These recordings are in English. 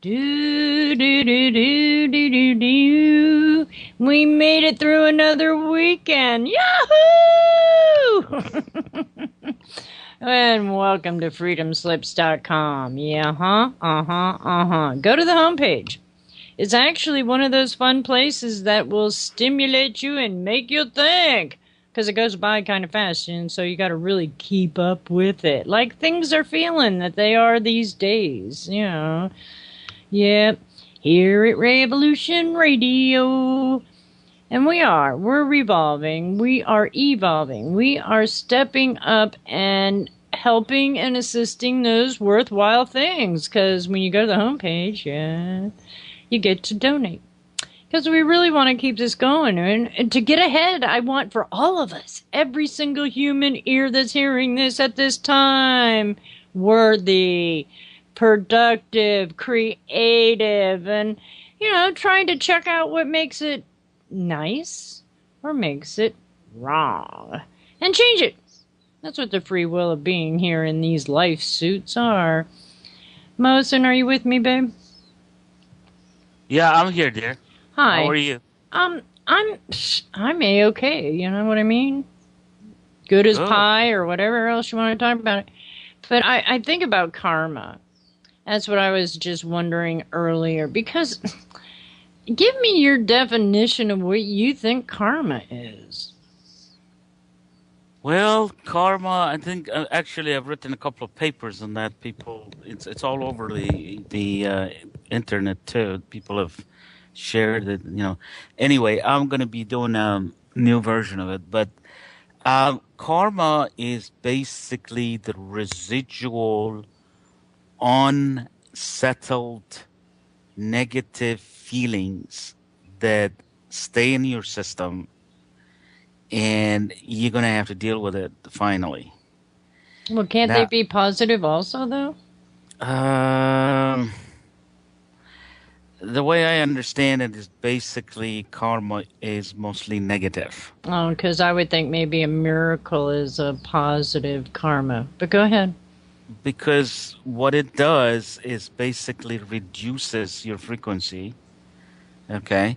Do, do, do, do, do, do, do. We made it through another weekend. Yahoo! And welcome to freedomslips.com. Yeah, Go to the homepage. It's actually one of those fun places that will stimulate you and make you think. Because it goes by kind of fast, and so you got to really keep up with it. Like things are feeling that they are these days, you know. Yep, here at Revolution Radio. And we're revolving, we are evolving, we are stepping up and helping and assisting those worthwhile things. Because when you go to the homepage, yeah, you get to donate. Because we really want to keep this going. And to get ahead, I want for all of us, every single human ear that's hearing this at this time, worthy, productive, creative, and, you know, trying to check out what makes it nice or makes it wrong. And change it. That's what the free will of being here in these life suits are. Mohsen, are you with me, babe? Yeah, I'm here, dear. Hi. How are you? I'm A-okay, you know what I mean? Good as pie or whatever else you want to talk about it. But I think about karma. That's what I was just wondering earlier. Because give me your definition of what you think karma is. Well, karma, I think, actually I've written a couple of papers on that. People, it's all over the internet too. People have shared it, you know. Anyway, I'm going to be doing a new version of it. But karma is basically the residual unsettled negative feelings that stay in your system, and you're going to have to deal with it finally. Well, can't they be positive also, though? The way I understand it is basically karma is mostly negative. Oh, because I would think maybe a miracle is a positive karma. But go ahead. Because what it does is basically reduces your frequency, okay?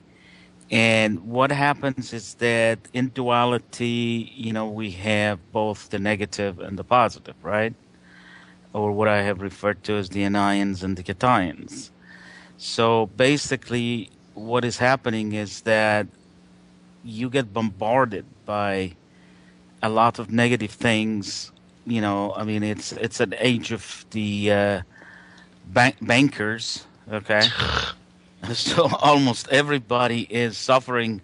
And what happens is that in duality, you know, we have both the negative and the positive, right? Or what I have referred to as the anions and the cations. So basically what is happening is that you get bombarded by a lot of negative things. You know, I mean, it's an age of the bankers, okay? So almost everybody is suffering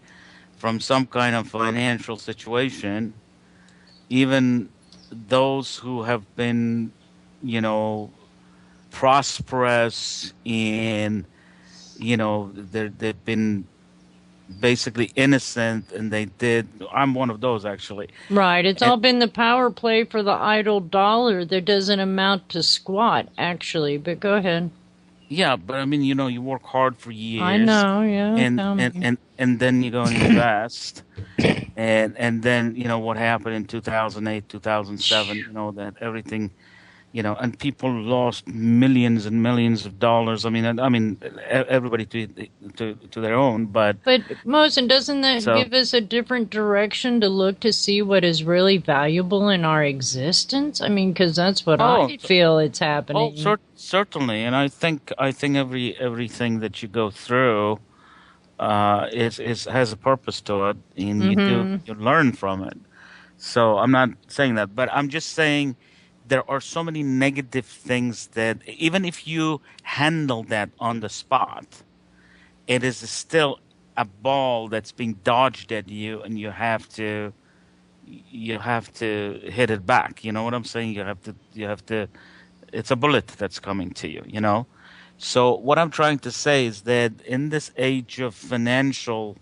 from some kind of financial situation. Even those who have been, you know, prosperous and, you know, they've been basically innocent, and I'm one of those, actually. Right. It's all been the power play for the idle dollar that doesn't amount to squat, actually. But go ahead. Yeah, but I mean, you know, you work hard for years. I know, yeah. And then you go and invest. and then, you know, what happened in 2008, 2007, you know, that everything, you know, and people lost millions and millions of dollars. I mean, everybody to their own, but Mohsen, doesn't that give us a different direction to look to see what is really valuable in our existence? I mean, because that's what I feel it's happening. Oh, certainly, and I think everything that you go through has a purpose to it, and you learn from it. So I'm not saying that, but I'm just saying, there are so many negative things that even if you handle that on the spot, it is still a ball that's being dodged at you, and you have to hit it back. You know what I'm saying? You have to. It's a bullet that's coming to you. You know. So what I'm trying to say is that in this age of financial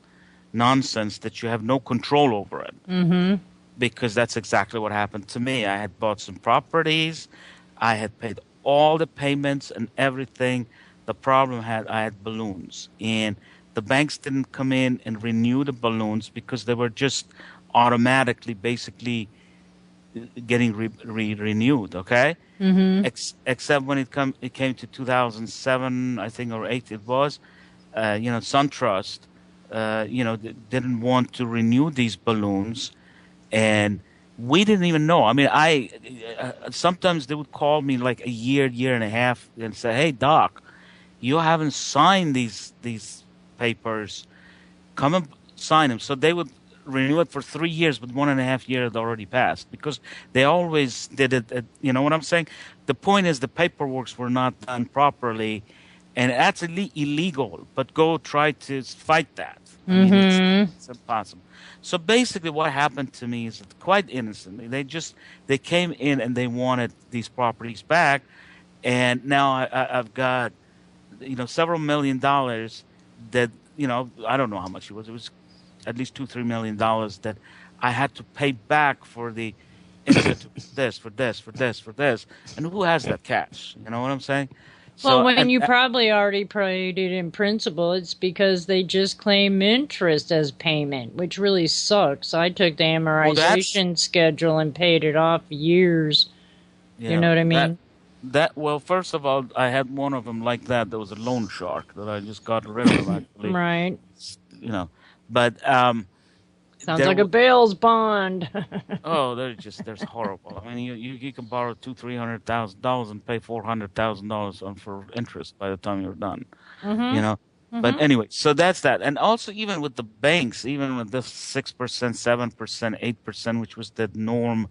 nonsense, that you have no control over it. Mm-hmm. Because that's exactly what happened to me. I had bought some properties. I had paid all the payments and everything. The problem I had balloons. And the banks didn't come in and renew the balloons because they were just automatically basically getting renewed. Okay, Mm-hmm. except when it came to 2007, I think, or eight, it was. SunTrust, didn't want to renew these balloons, and we didn't even know. I mean, sometimes they would call me like a year and a half, and say, "Hey, Doc, you haven't signed these papers. Come and sign them." So they would renew it for 3 years, but 1.5 years had already passed because they always did it. You know what I'm saying? The point is the paperwork were not done properly, and that's illegal. But go try to fight that. I mean, Mm-hmm. it's impossible. So basically, what happened to me is quite innocently. They came in and they wanted these properties back, and now I've got several $1 million that I don't know how much it was. It was at least $2-3 million that I had to pay back for the interest, for this, and who has that cash? You know what I'm saying? Well, So when and you probably already paid it in principal, it's because they just claim interest as payment, which really sucks. I took the well, that's amortization schedule and paid it off years. You yeah know what I that mean? that well, first of all, I had one of them like that. There was a loan shark that I just got rid of actually. Right. You know, but Sounds there. like a bail's bond. Oh, there's horrible. I mean, you can borrow $200,000-300,000 and pay $400,000 on for interest by the time you're done. You Mm-hmm. know, but Mm-hmm. anyway, so that's that. And also, even with the banks, even with this 6%, 7%, 8%, which was the norm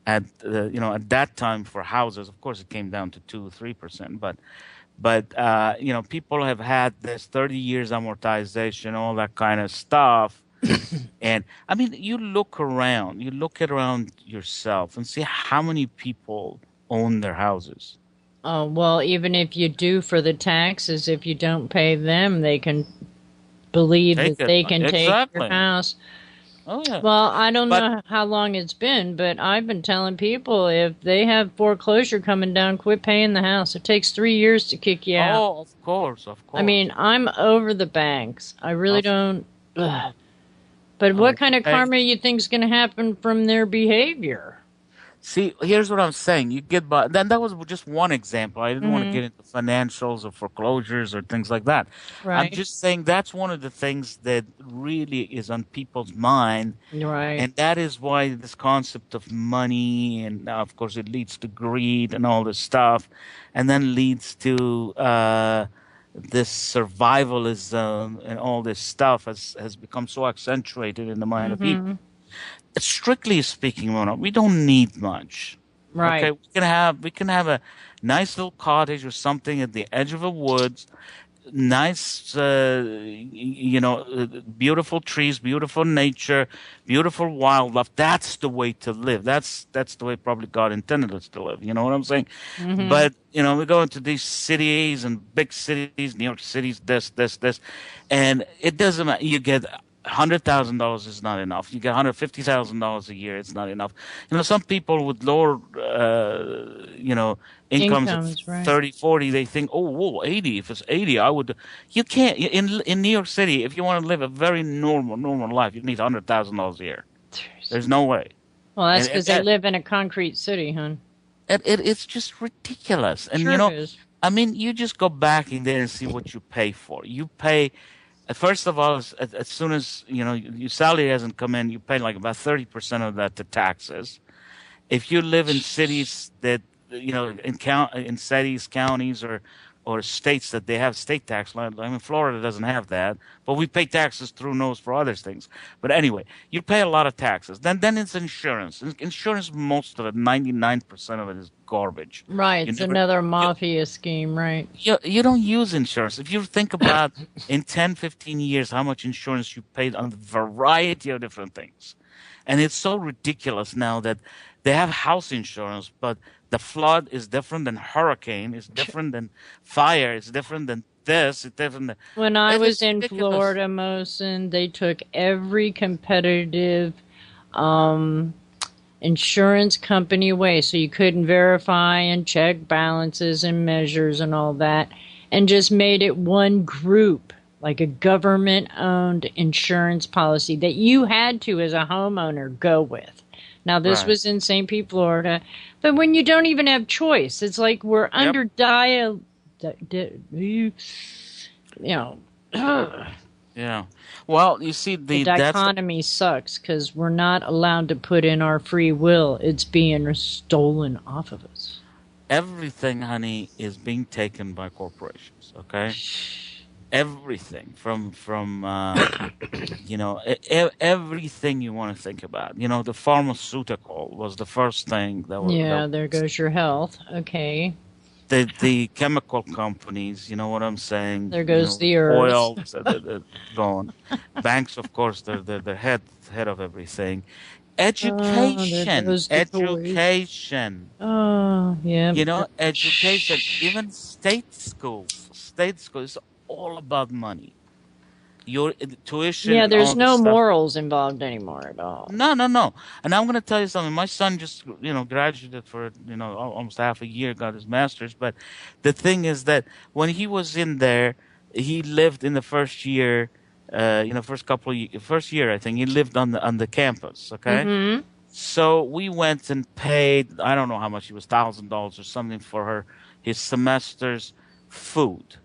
at at that time for houses. Of course, it came down to 2-3%, but people have had this 30 years amortization, all that kind of stuff. And I mean, you look around yourself and see how many people own their houses. Oh, well, even if you do for the taxes, if you don't pay them, they can believe Take that it. they can take your Exactly. house. Oh, yeah. Well, I don't But, know how long it's been, but I've been telling people if they have foreclosure coming down, quit paying the house. It takes 3 years to kick you out. oh, of course, of I course. mean, I'm over the banks. I really Of, don't. Ugh. But oh, what kind of hey, karma you think is going to happen from their behavior? see, here's what I'm saying. You get by. Then that was just one example. I didn't want to Hmm. get into financials or foreclosures or things like that. I'm Right, just saying that's one of the things that really is on people's mind. right. And that is why this concept of money, and of course, it leads to greed and all this stuff, and then leads to this survivalism and all this stuff has become so accentuated in the mind of people. Hmm. Strictly speaking, Mona, we don't need much. Okay, Right. we can have a nice little cottage or something at the edge of a woods, nice, beautiful trees, beautiful nature, beautiful wildlife. That's the way to live. That's the way probably God intended us to live. You know what I'm saying? Hmm. But we go into these cities and big cities, New York City's this, and it doesn't matter. You get $100,000 is not enough. You get $150,000 a year. It's not enough. Some people with lower, incomes of Incomes, right. 30, 40, they think, oh, whoa, 80. If it's 80, I would. You can't. In New York City, if you want to live a very normal life, you need $100,000 a year. There's no way. Well, that's And, because and, they and live in a concrete city, hon. it's just ridiculous. And, Sure is. I mean, you just go back in there and see what you pay for. You pay. First of all, as soon as your salary hasn't come in, you pay like about 30% of that to taxes. If you live in cities that in cities, counties, or states that they have state tax, I mean, Florida doesn't have that, but we pay taxes through nose for other things. But anyway, you pay a lot of taxes. Then it's insurance. Insurance, most of it, 99% of it is garbage. Right, You it's never. another You, mafia scheme, right? you don't use insurance. If you think about in 10, 15 years how much insurance you paid on a variety of different things. And it's so ridiculous now that they have house insurance, but the flood is different than hurricane, it's different than fire, it's different than this, it's different than. When I was It's in ridiculous. Florida, Mohsen, they took every competitive um, insurance company away, so you couldn't verify and check balances and measures and all that, and just made it one group, like a government-owned insurance policy that you had to, as a homeowner, go with. Now, this Right. was in St. Pete, Florida. But when you don't even have choice, it's like we're under you know, Yeah. Well, you see, the that's dichotomy sucks because we're not allowed to put in our free will. It's being stolen off of us. everything, honey, is being taken by corporations. Okay, everything from everything you want to think about. The pharmaceutical was the first thing Yeah, there goes your health. Okay. the chemical companies. You know what I'm saying? There goes the earth. Oils, they're gone. Banks, of course, they're the head of everything. Oh, there Education, goes the toys. education. Oh, yeah. Education, even state school is all about money. Your tuition Yeah, and all there's this no stuff. morals involved anymore at all. No, no, no. And I'm going to tell you something. My son just, graduated for, almost half a year, got his master's. But the thing is that when he was in there, he lived in the first year, first year, I think he lived on the campus. Okay. Mm-hmm. So we went and paid, I don't know how much it was, $1,000 or something for his semester's food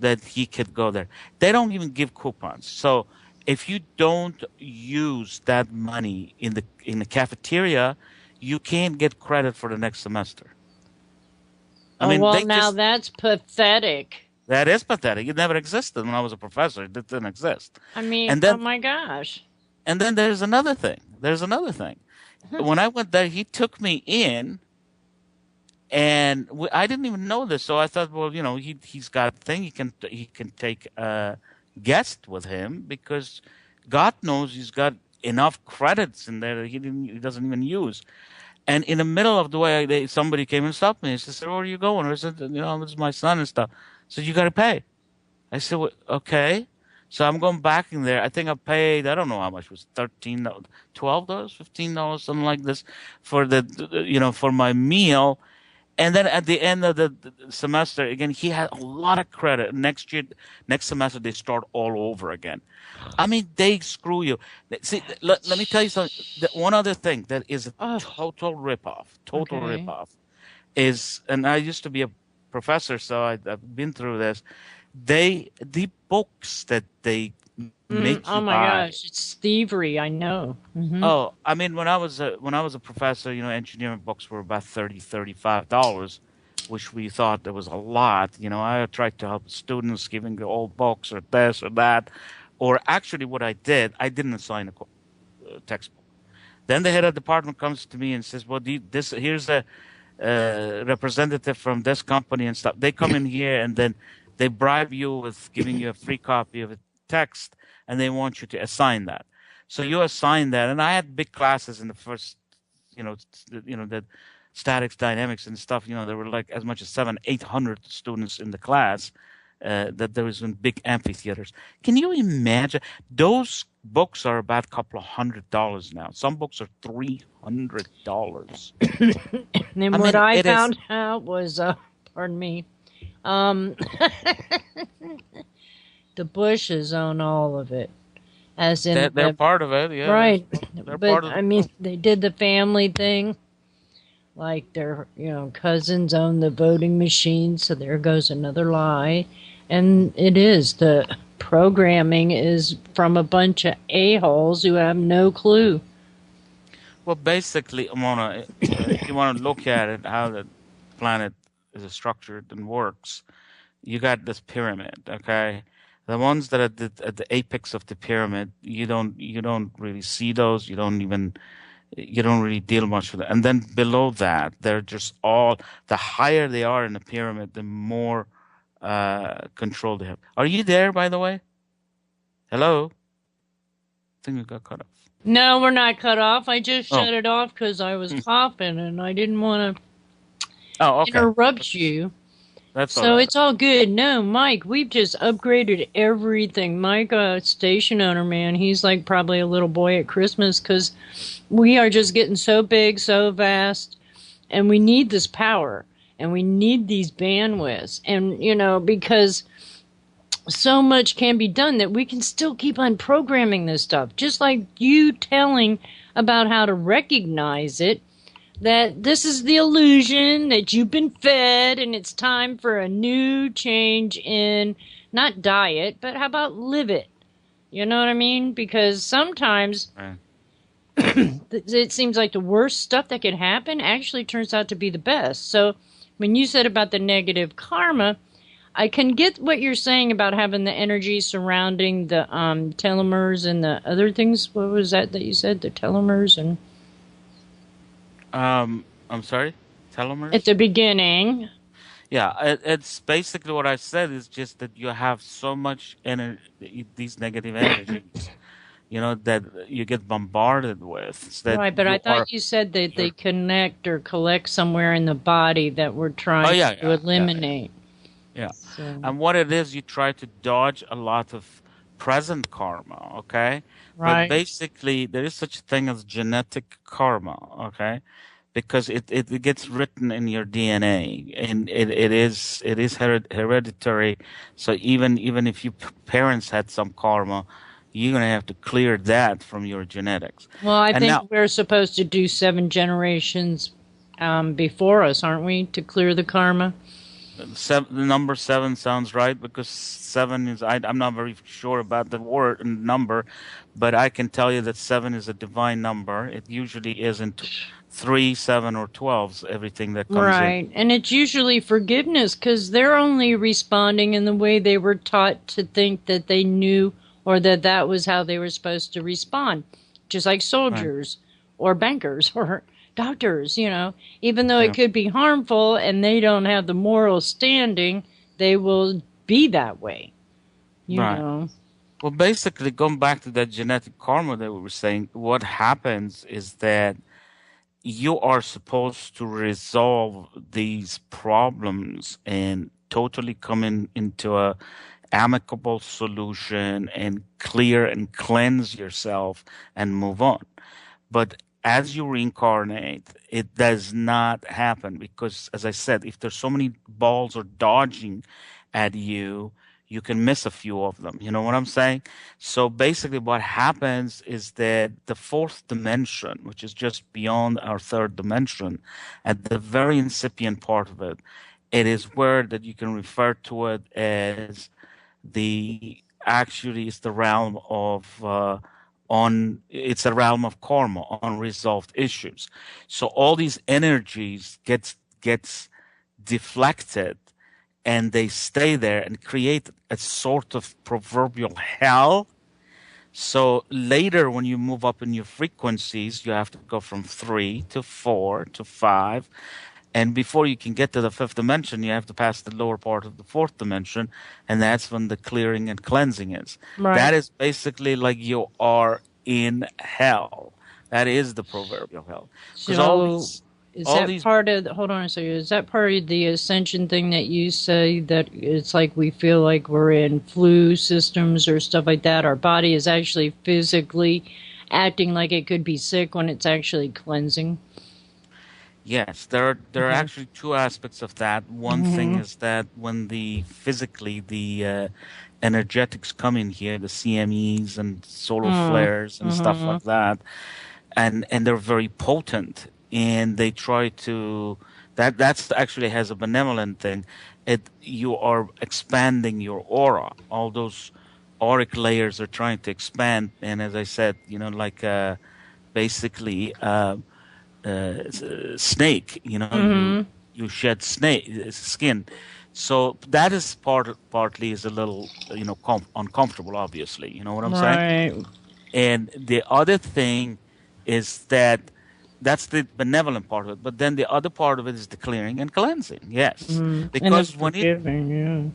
that he could go there. They don't even give coupons. So if you don't use that money in the cafeteria, you can't get credit for the next semester. I Oh, mean, well, now that's pathetic. that is pathetic. It never existed when I was a professor. It didn't exist. I mean, And oh then my gosh. and then there's another thing. When I went there, he took me in, and I didn't even know this. So I thought, well, he's got a thing. He can take a guest with him because God knows he's got enough credits in there that he doesn't even use. And in the middle of the way, somebody came and stopped me. He said, "Where are you going?" I said, "This is my son and stuff." So you got to pay. I said, well, "Okay." So I'm going back in there. I think I paid, I don't know how much it was, $13, $12, $15, something like this for for my meal. And then at the end of the semester, again, he had a lot of credit. Next semester, they start all over again. I mean, they screw you. See, let me tell you something. One other thing that is a Oh, total okay. ripoff is, and I used to be a professor, so I've been through this. The books that they make Oh you my buy. gosh, it's thievery. I know. Mm-hmm. Oh, I mean, when I was a professor, engineering books were about $35, which we thought that was a lot. I tried to help students giving the old books or this or that, or actually, what I didn't assign a textbook. Then the head of the department comes to me and says, "Well, here's a representative from this company and stuff. They come in here and then they bribe you with giving you a free copy of a text, and they want you to assign that. So you assign that, and I had big classes in the first, the statics, dynamics, and stuff. There were like as much as 700-800 students in the class. That there was in big amphitheaters. Can you imagine? Those books are about a couple of $100 now. Some books are $300. And what I found out was, pardon me, the Bushes own all of it. As in, they're part of it, yeah. Right. They're But part of I mean, they did the family thing. Like their, cousins own the voting machine, so there goes another lie. And it is, the programming is from a bunch of a-holes who have no clue. Well, basically, Mona, if you want to look at it, how the planet is structured and works, you got this pyramid, okay? The ones that are at the apex of the pyramid, you don't really see those. You don't really deal much with it. And then below that, they're just all, the higher they are in the pyramid, the more control they have. Are you there, by the way? Hello? I think we got cut off. No, we're not cut off. I just shut it off because I was coughing and I didn't want to interrupt you. That's so all right. It's all good. No, Mike, we've just upgraded everything. Mike, station owner, man, he's like probably a little boy at Christmas because we are just getting so big, so vast, and we need this power and we need these bandwidths. And, because so much can be done that we can still keep on programming this stuff. Just like you telling about how to recognize it, that this is the illusion that you've been fed and it's time for a new change in not diet, but how about live it? You know what I mean? Because sometimes Right. it seems like the worst stuff that could happen actually turns out to be the best. So when you said about the negative karma, I can get what you're saying about having the energy surrounding the telomeres and the other things. What was that you said? The telomeres and I'm sorry, telomeres? at the beginning. Yeah, it's basically what I said is just that you have so much energy, these negative energies, that you get bombarded with, so that Right, but I you are, thought you said that they you're, connect or collect somewhere in the body that we're oh trying yeah, to yeah, yeah, yeah, eliminate. yeah. So, And what it is, you try to dodge a lot of present karma, okay? But right. basically, there is such a thing as genetic karma, okay? Because it gets written in your DNA, and it is hereditary. So even if your parents had some karma, you're gonna have to clear that from your genetics. Well, I And think now, we're supposed to do 7 generations before us, aren't we, to clear the karma? the number seven sounds right because seven is I'm not very sure about the word and number, but I can tell you that seven is a divine number. It usually isn't three, seven, or 12s. Everything that comes in. Right. And it's usually forgiveness because they're only responding in the way they were taught to think that they knew or that that was how they were supposed to respond. Just like Right. soldiers or bankers or doctors, even though it Yeah. could be harmful and they don't have the moral standing, they will be that way, you Right. know. Well, basically, going back to that genetic karma that we were saying, what happens is that you are supposed to resolve these problems and totally come into a amicable solution and clear and cleanse yourself and move on. But as you reincarnate, it does not happen because, as I said, if there's so many balls are dodging at you, you can miss a few of them. You know what I'm saying? So basically, what happens is that the fourth dimension, which is just beyond our third dimension, at the very incipient part of it, it is where that you can refer to it as the actually is the realm of it's a realm of karma, unresolved issues. So all these energies gets deflected and they stay there and create a sort of proverbial hell. So later, when you move up in your frequencies, you have to go from 3 to 4 to 5. And before you can get to the fifth dimension, you have to pass the lower part of the fourth dimension. And that's when the clearing and cleansing is. Right. That is basically like you are in hell. That is the proverbial hell. Because So is all that these, part of hold on a second, is that part of the ascension thing that you say that it's like we feel like we're in flu systems or stuff like that? Our body is actually physically acting like it could be sick when it's actually cleansing. yes, there are Okay. actually two aspects of that. One thing Hmm. is that when the energetics come in here, the CMEs and solar flares and stuff Mm-hmm. like that, and they're very potent, and they try to that's actually has a benevolent thing. You are expanding your aura. All those auric layers are trying to expand, and as I said, like basically. Snake. Mm-hmm. You shed snake skin, so that is partly is a little uncomfortable. Obviously, you know what I'm saying. Right. And the other thing is that that's the benevolent part of it. But then the other part of it is the clearing and cleansing. Yes, Mm. And the because when it forgiving, yeah.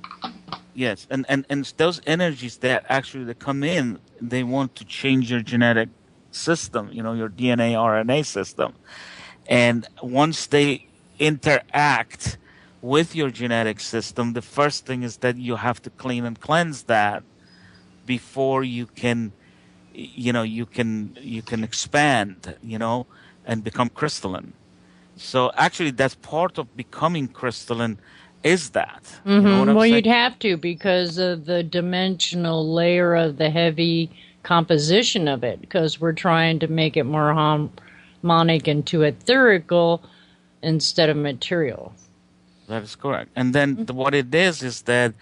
yes, and those energies that actually they come in, they want to change your genetic system. Your DNA RNA system. And once they interact with your genetic system, the first thing is that you have to clean and cleanse that before you can expand, and become crystalline. So actually, that's part of becoming crystalline is that. You know what I'm Well, saying? you'd have to because of the dimensional layer of the heavy composition of it, because we're trying to make it more harmonic into etherical instead of material. That is correct. And then what it is that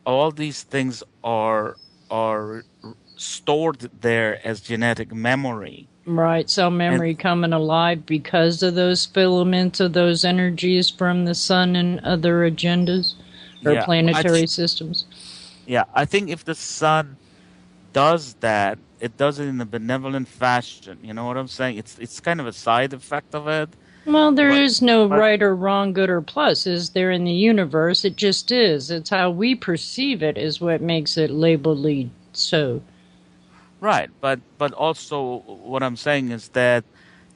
all these things are stored there as genetic memory. Right, cell And memory coming alive because of those filaments of those energies from the sun and other agendas or yeah, planetary systems. I think if the sun does that, it does it in a benevolent fashion. You know what I'm saying? It's kind of a side effect of it, Well, there but is no but right or wrong, good or plus, is there in the universe? It just is. It's how we perceive it is what makes it labeled so. right, but also what I'm saying is that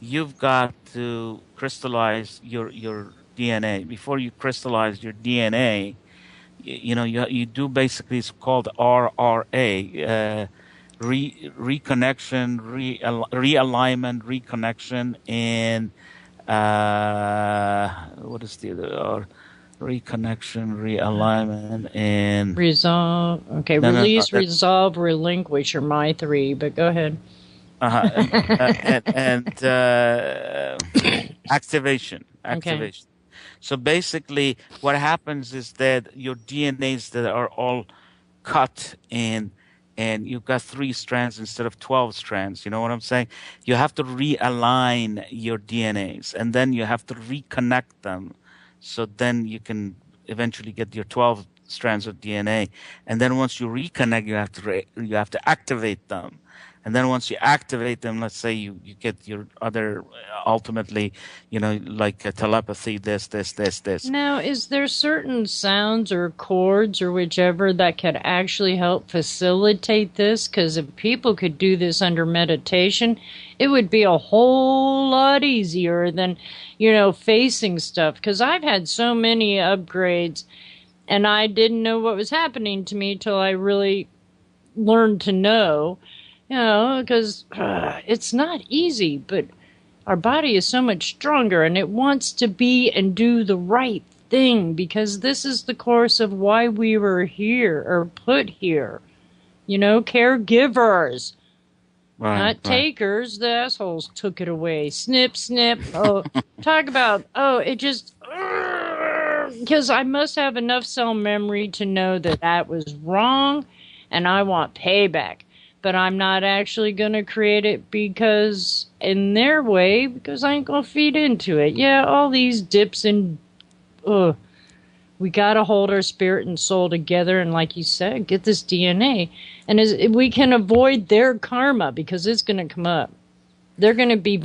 you've got to crystallize your DNA. Before you crystallize your DNA, you know you do basically, it's called RRA, reconnection, realignment, reconnection, and what is the other? Reconnection, realignment, and Resolve. Okay, no, no, no, release, resolve, relinquish are my three, but go ahead. and activation, Okay. activation. So basically, what happens is that your DNAs that are all cut and you've got 3 strands instead of 12 strands. You know what I'm saying? You have to realign your DNAs and then you have to reconnect them. So then you can eventually get your 12 strands of DNA. And then once you reconnect, you have to activate them. And then once you activate them, let's say you get your other, ultimately, like telepathy, this. Now, is there certain sounds or chords or whichever that could actually help facilitate this? Because if people could do this under meditation, it would be a whole lot easier than, facing stuff. Because I've had so many upgrades and I didn't know what was happening to me till I really learned to know, because it's not easy, but our body is so much stronger and it wants to be and do the right thing because this is the course of why we were here or put here. Caregivers, not takers. The assholes took it away. Snip, snip. Oh, talk about, it just, because I must have enough cell memory to know that that was wrong and I want payback. But I'm not actually going to create it because in their way, because I ain't going to feed into it. Yeah, all these dips and, we got to hold our spirit and soul together. And like you said, get this DNA. And we can avoid their karma because it's going to come up. They're going to be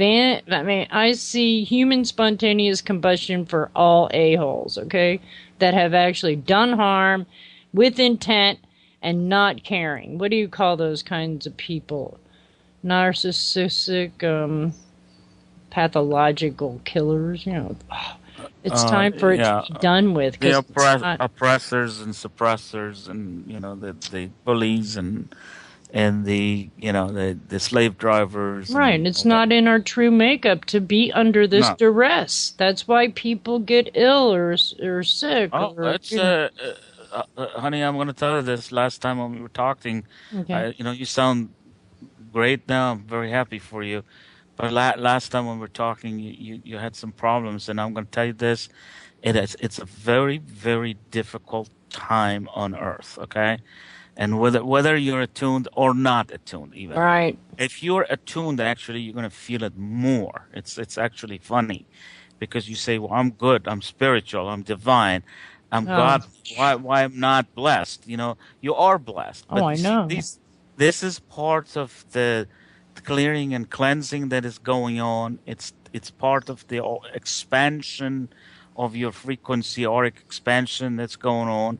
I see human spontaneous combustion for all a-holes, okay, that have actually done harm with intent and not caring. What do you call those kinds of people? Narcissistic, pathological killers. It's time for it to be done with. The oppressors and suppressors, and the bullies and the slave drivers. Right, and it's not in our true makeup to be under this duress. That's why people get ill or sick. Honey, I'm going to tell you this. Last time when we were talking, okay. You sound great now. I'm very happy for you. But last time when we were talking, you had some problems, and I'm going to tell you this. It's a very, very difficult time on Earth, okay? And whether you're attuned or not attuned, even. Right. If you're attuned, actually, you're going to feel it more. It's actually funny because you say, well, I'm good, I'm spiritual, I'm divine. I'm God. Why I'm not blessed? You are blessed. But I know. This is part of the clearing and cleansing that is going on. It's part of the expansion of your frequency, auric expansion that's going on.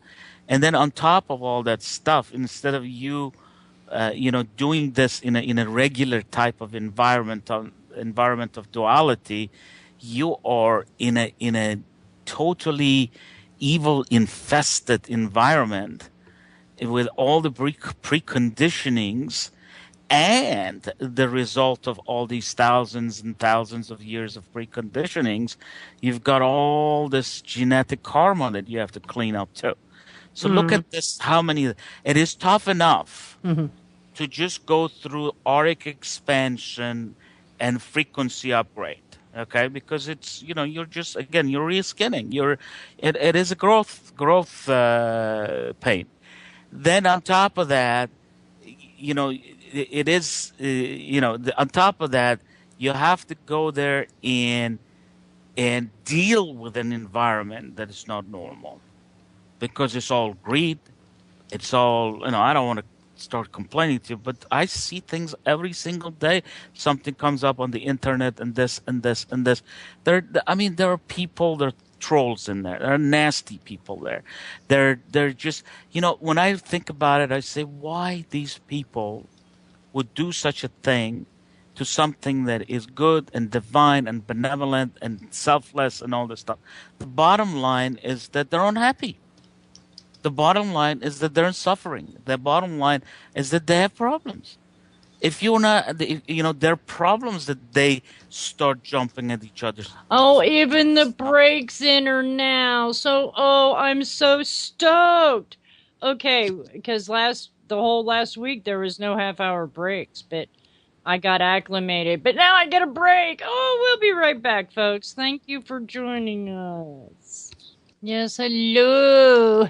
And then on top of all that stuff, instead of you, doing this in a regular type of environment of duality, you are in a totally evil infested environment with all the preconditionings, and the result of all these thousands and thousands of years of preconditionings, you've got all this genetic karma that you have to clean up too. So look at this, how many, it is tough enough to just go through auric expansion and frequency upgrade. Okay, because it's, you're just, again, you're reskinning. It is a growth pain. Then on top of that, it is, on top of that, you have to go there and deal with an environment that is not normal, because it's all greed. It's all, I don't want to start complaining to you, but I see things every single day. Something comes up on the internet, and this and this and this. There are people, there are trolls in there. There are nasty people there. They're just, when I think about it, I say, why these people would do such a thing to something that is good and divine and benevolent and selfless and all this stuff. The bottom line is that they're unhappy. The bottom line is that they're suffering. The bottom line is that they have problems. If you're not, there are problems that they start jumping at each other. Oh, even the breaks in her now. So, I'm so stoked. Okay, because the whole last week there was no half-hour breaks, but I got acclimated. But now I get a break. Oh, we'll be right back, folks. Thank you for joining us. Yes, hello.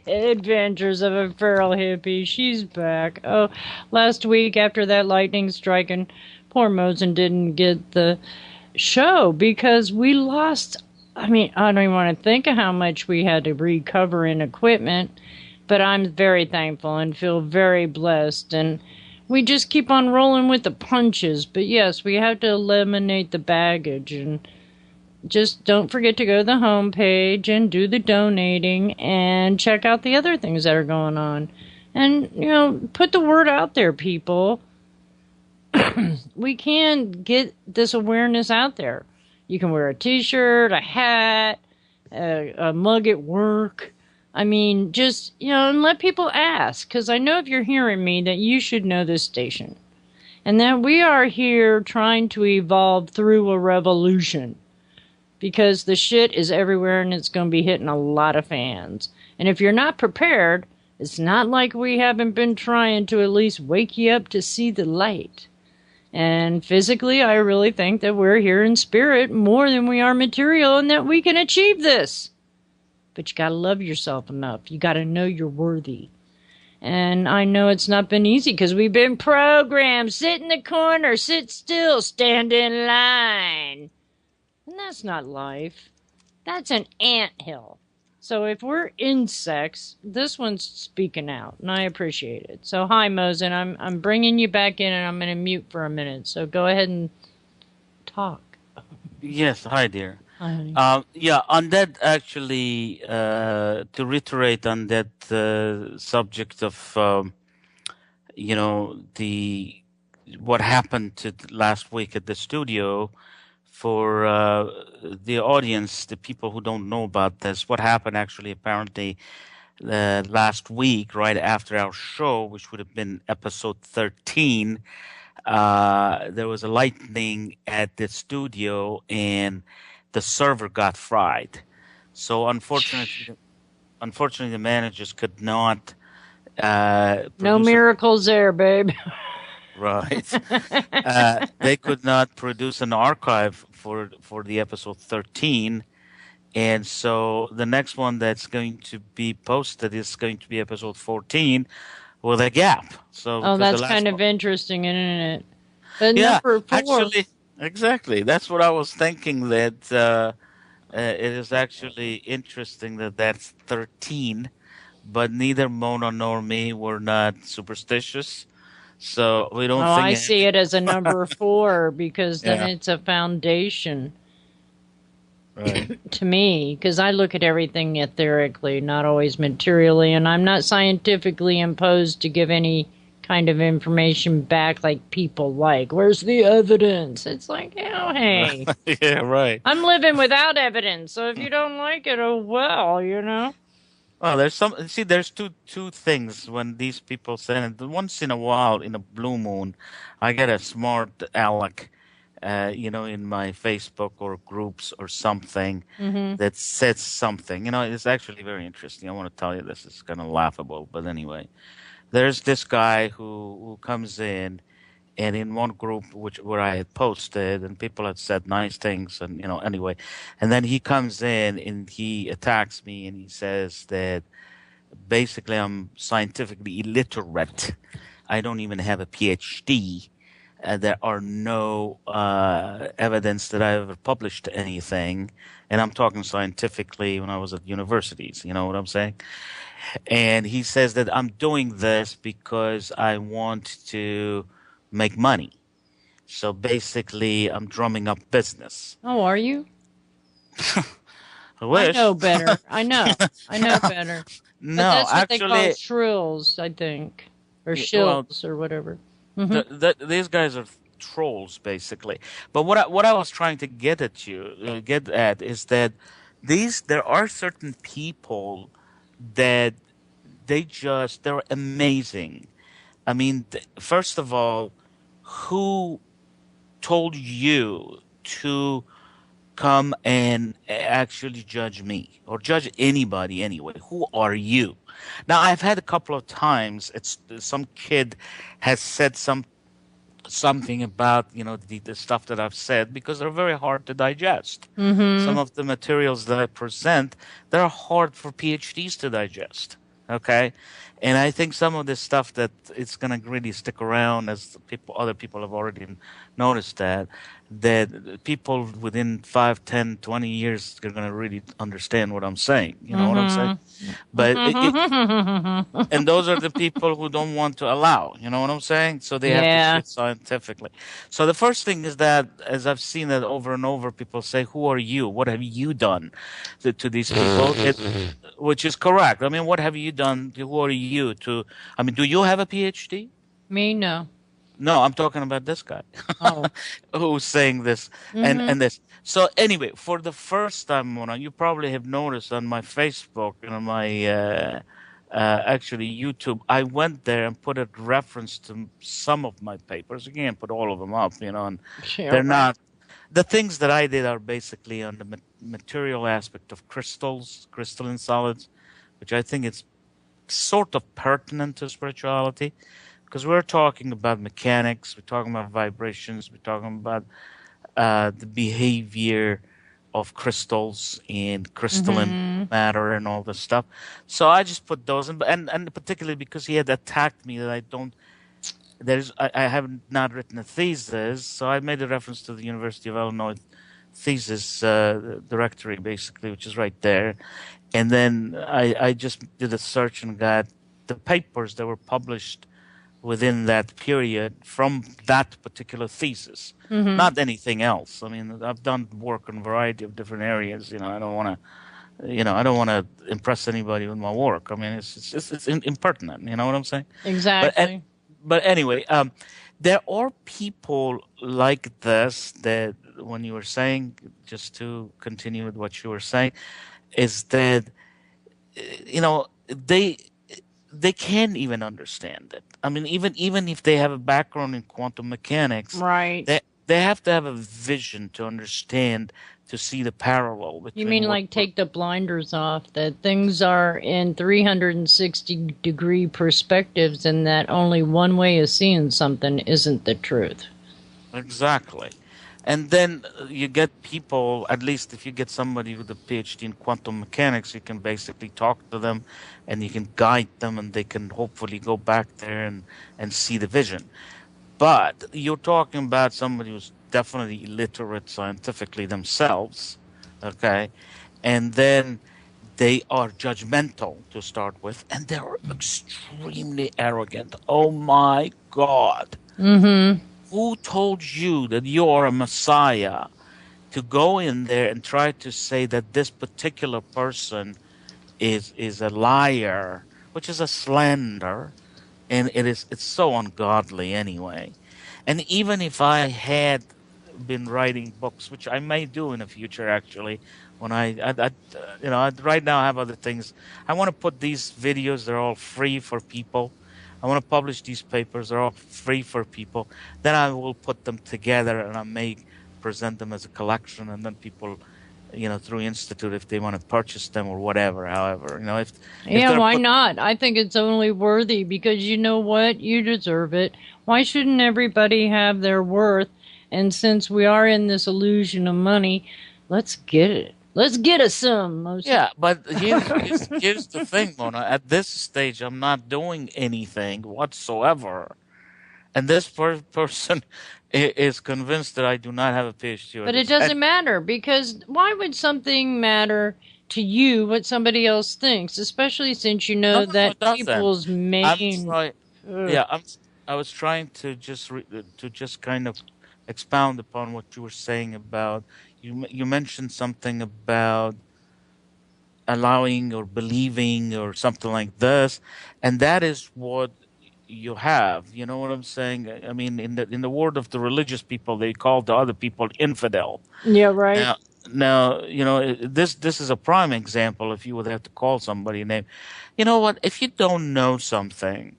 Adventures of a Feral Hippie. She's back. Oh, last week after that lightning striking, poor Mohsen didn't get the show because we lost. I don't even want to think of how much we had to recover in equipment, but I'm very thankful and feel very blessed. And we just keep on rolling with the punches. But yes, we have to eliminate the baggage, and just don't forget to go to the homepage and do the donating and check out the other things that are going on. And, put the word out there, people. We can get this awareness out there. You can wear a t-shirt, a hat, a mug at work. Just, and let people ask. Because I know if you're hearing me that you should know this station. And that we are here trying to evolve through a revolution. Because the shit is everywhere and it's going to be hitting a lot of fans. And if you're not prepared, it's not like we haven't been trying to at least wake you up to see the light. And physically, I really think that we're here in spirit more than we are material, and that we can achieve this. But you got to love yourself enough. You got to know you're worthy. And I know it's not been easy because we've been programmed. Sit in the corner, sit still, stand in line. And that's not life. That's an anthill. So if we're insects, this one's speaking out, and I appreciate it. So hi, Mohsen. I'm bringing you back in, and I'm going to mute for a minute. So go ahead and talk. Yes, hi, dear. Hi, honey. On that, actually, to reiterate on that subject of, what happened last week at the studio. For the audience, the people who don't know about this, what happened actually apparently last week, right after our show, which would have been episode 13, there was a lightning at the studio and the server got fried. So unfortunately, the managers could not. No miracles there, babe. Right. They could not produce an archive for the episode 13. And so the next one that's going to be posted is going to be episode 14 with a gap. So that's kind of interesting, isn't it? But yeah, number 4. Actually, exactly. That's what I was thinking, that it is actually interesting that that's 13, but neither Mona nor me were not superstitious. So we don't think I see it as a number 4 because then it's a foundation. Right. To me, because I look at everything etherically, not always materially, and I'm not scientifically imposed to give any kind of information back like people like. Where's the evidence? It's like, hey. Yeah, right. I'm living without evidence, so if you don't like it, oh well, Well, there's some. See, there's two things when these people send it. Once in a while, in a blue moon, I get a smart aleck, in my Facebook or groups or something Mm-hmm. that says something. It's actually very interesting. I want to tell you this. It's kind of laughable, but anyway, there's this guy who comes in, and in one group where I had posted, and people had said nice things, and anyway, and then he comes in and he attacks me, and he says that basically I'm scientifically illiterate. I don't even have a PhD. There are no evidence that I ever published anything, and I'm talking scientifically when I was at universities. You know what I'm saying? And he says that I'm doing this because I want to make money. So basically, I'm drumming up business. Oh, are you? I I wish. know better. I know. I know better. But No, that's what they call actually, shrills, I think, or well, shills, or whatever. Mm-hmm. these guys are trolls, basically. But what I was trying to get at is that there are certain people that they're amazing. I mean, first of all, who told you to come and actually judge me or judge anybody anyway? Who are you? Now, I've had a couple of times. It's some kid has said something about the stuff that I've said because they're very hard to digest. Some Mm-hmm. of the materials that I present, they're hard for PhDs to digest. Okay, and I think some of this stuff that it's gonna really stick around, as other people have already noticed that people within 5, 10, 20 years are gonna really understand what I'm saying. You know what I'm saying? But Mm-hmm. and those are the people who don't want to allow, you know what I'm saying? So they have to see Yeah. it scientifically. So the first thing is that, as I've seen that over and over, people say, "Who are you? What have you done to these people?" Which is correct. I mean, what have you done? Who are you to? I mean, do you have a PhD? Me, no. No, I'm talking about this guy Oh. who's saying this Mm-hmm. and this. So anyway, for the first time, Mona, you probably have noticed on my Facebook and on my actually YouTube, I went there and put a reference to some of my papers. You can't put all of them up, and Yeah, they're right. not. The things that I did are basically on the material aspect of crystals, crystalline solids, which I think it's sort of pertinent to spirituality because we're talking about mechanics, we're talking about vibrations, we're talking about the behavior of crystals and crystalline Mm-hmm. matter and all this stuff. So I just put those in, and particularly because he had attacked me that I don't. I have not written a thesis, so I made a reference to the University of Illinois thesis directory, basically, which is right there. And then I just did a search and got the papers that were published within that period from that particular thesis, Mm-hmm. not anything else. I mean, I've done work in a variety of different areas. I don't want to impress anybody with my work. I mean, it's impertinent. You know what I'm saying? But Exactly. but anyway, there are people like this that when you were saying, just to continue with what you were saying, is that they can't even understand it. I mean, even if they have a background in quantum mechanics, Right. they have to have a vision to understand, to see the parallel You between mean what like take the blinders off, that things are in 360-degree perspectives and that only one way of seeing something isn't the truth? exactly. And then you get people, at least if you get somebody with a PhD in quantum mechanics, you can basically talk to them and you can guide them and they can hopefully go back there and see the vision. But you're talking about somebody who's definitely illiterate scientifically themselves, okay? And then they are judgmental to start with, and they're extremely arrogant. Oh my God. Mm-hmm. Who told you that you are a messiah to go in there and try to say that this particular person is a liar, which is a slander, and it's so ungodly anyway. And even if I had been writing books, which I may do in the future. Actually, when right now I have other things. I want to put these videos. They're all free for people. I want to publish these papers. They're all free for people. Then I will put them together and I may present them as a collection, and then people, through Institute, if they want to purchase them or whatever. However, if Yeah, they're why put, not? I think it's only worthy because you know what? You deserve it. Why shouldn't everybody have their worth? And since we are in this illusion of money, let's get it. Let's get us some. yeah, but here's the thing, Mona. At this stage, I'm not doing anything whatsoever. And this person is convinced that I do not have a PhD or But it this. doesn't matter because why would something matter to you what somebody else thinks, especially since you No, know no, no, that it doesn't. people's I'm main. trying. Ugh. Yeah, I was trying to just kind of expound upon what you were saying about you mentioned something about allowing or believing or something like this, and that is what you have. You know what I'm saying? I mean, in the word of the religious people, they call the other people infidel. Yeah, right. Now, this is a prime example. If you would have to call somebody a name, you know what? If you don't know something,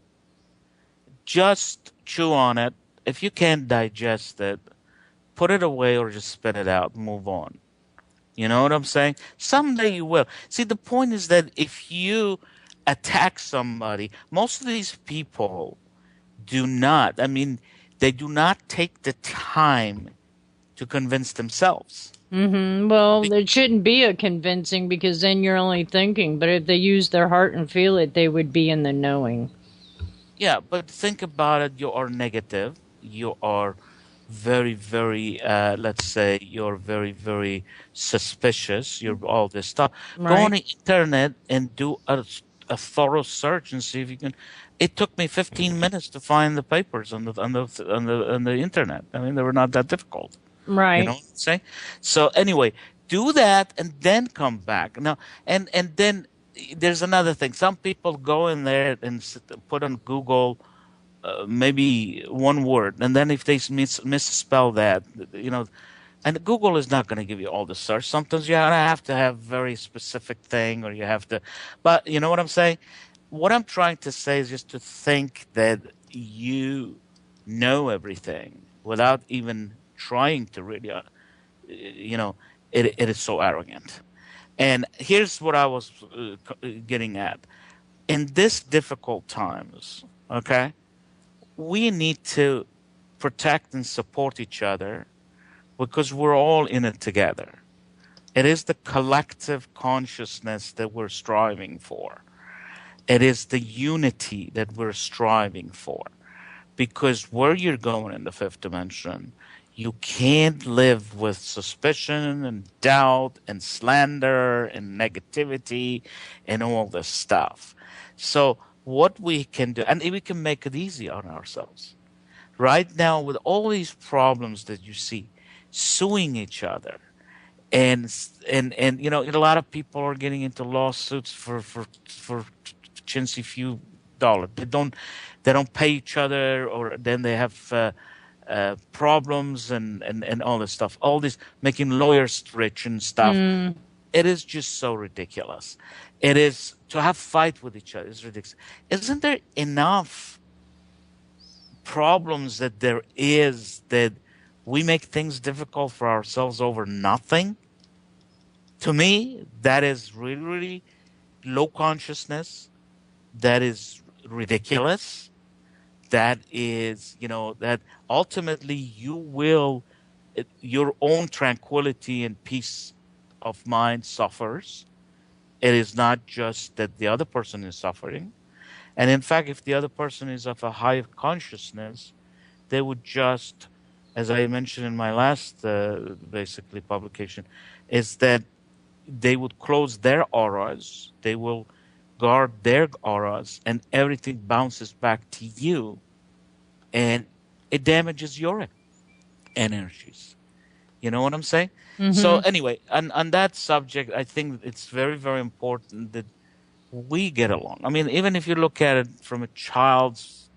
just chew on it. If you can't digest it, put it away or just spit it out. Move on. You know what I'm saying? Someday you will. See, the point is that if you attack somebody, most of these people do not. I mean, they do not take the time to convince themselves. Well, it shouldn't be a convincing because then you're only thinking. But if they use their heart and feel it, they would be in the knowing. Yeah, but think about it. You are negative. You are very, very, let's say, you're very, very suspicious. You're all this stuff. Go on Right. the internet and do a thorough search and see if you can. It took me 15 minutes to find the papers on the internet. I mean, they were not that difficult. You know Right. what I'm saying? So anyway, do that and then come back. Now, and then there's another thing. Some people go in there and put on Google maybe one word, and then if they misspell that, you know, and Google is not going to give you all the search. Sometimes you have to have very specific thing, or you have to. But you know what I'm saying? What I'm trying to say is just to think that you know everything without even trying to really, you know, it is so arrogant. And here's what I was getting at. In this difficult times, okay, we need to protect and support each other because we're all in it together. It is the collective consciousness that we're striving for. It is the unity that we're striving for. Because where you're going in the fifth dimension, you can't live with suspicion and doubt and slander and negativity and all this stuff. So, what we can do, and we can make it easy on ourselves. Right now, with all these problems that you see, suing each other, and you know, a lot of people are getting into lawsuits for chintzy few dollars. They don't pay each other, or then they have problems and all this stuff. All this making lawyers rich and stuff. Mm. It is just so ridiculous. It is to have fight with each other. It's ridiculous. Isn't there enough problems that there is that we make things difficult for ourselves over nothing? To me, that is really, really low consciousness. That is ridiculous. That is, that ultimately your own tranquility and peace of mind suffers. It is not just that the other person is suffering. And in fact, if the other person is of a high consciousness, they would just, as I mentioned in my last basically publication, is that they would close their auras, they will guard their auras, and everything bounces back to you, and it damages your energies. You know what I'm saying? So Mm-hmm. anyway, on that subject, I think it's very, very important that we get along. I mean, even if you look at it from a child's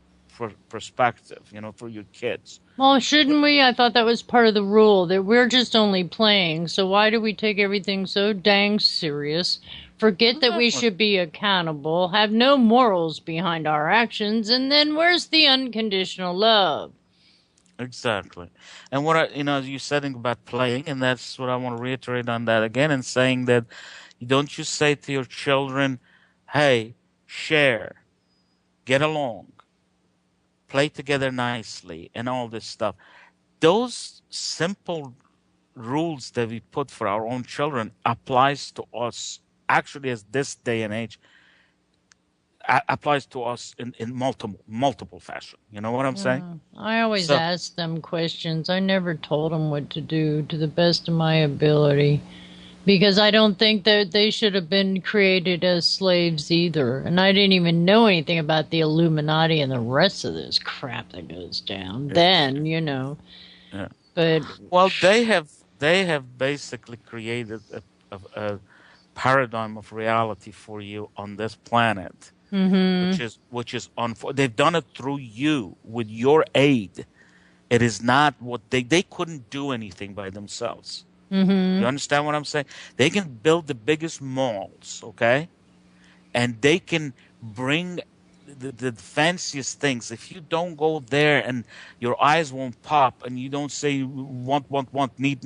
perspective, for your kids. Well, shouldn't we? I thought that was part of the rule, that we're just only playing. So why do we take everything so dang serious? Forget that we should be accountable, have no morals behind our actions, and then where's the unconditional love? Exactly. And what you're saying about playing, and that's what I want to reiterate on that again, and saying that don't you say to your children, hey, share, get along, play together nicely, and all this stuff. Those simple rules that we put for our own children applies to us actually as this day and age applies to us in multiple fashion. You know what I'm saying? I always So ask them questions. I never told them what to do to the best of my ability, because I don't think that they should have been created as slaves either. And I didn't even know anything about the Illuminati and the rest of this crap that goes down then, yeah. But well, they have basically created a paradigm of reality for you on this planet, which is they've done it through you with your aid. It is not what they couldn't do anything by themselves. You understand what I'm saying? They can build the biggest malls, okay, and they can bring the fanciest things. If you don't go there and your eyes won't pop and you don't say want, need,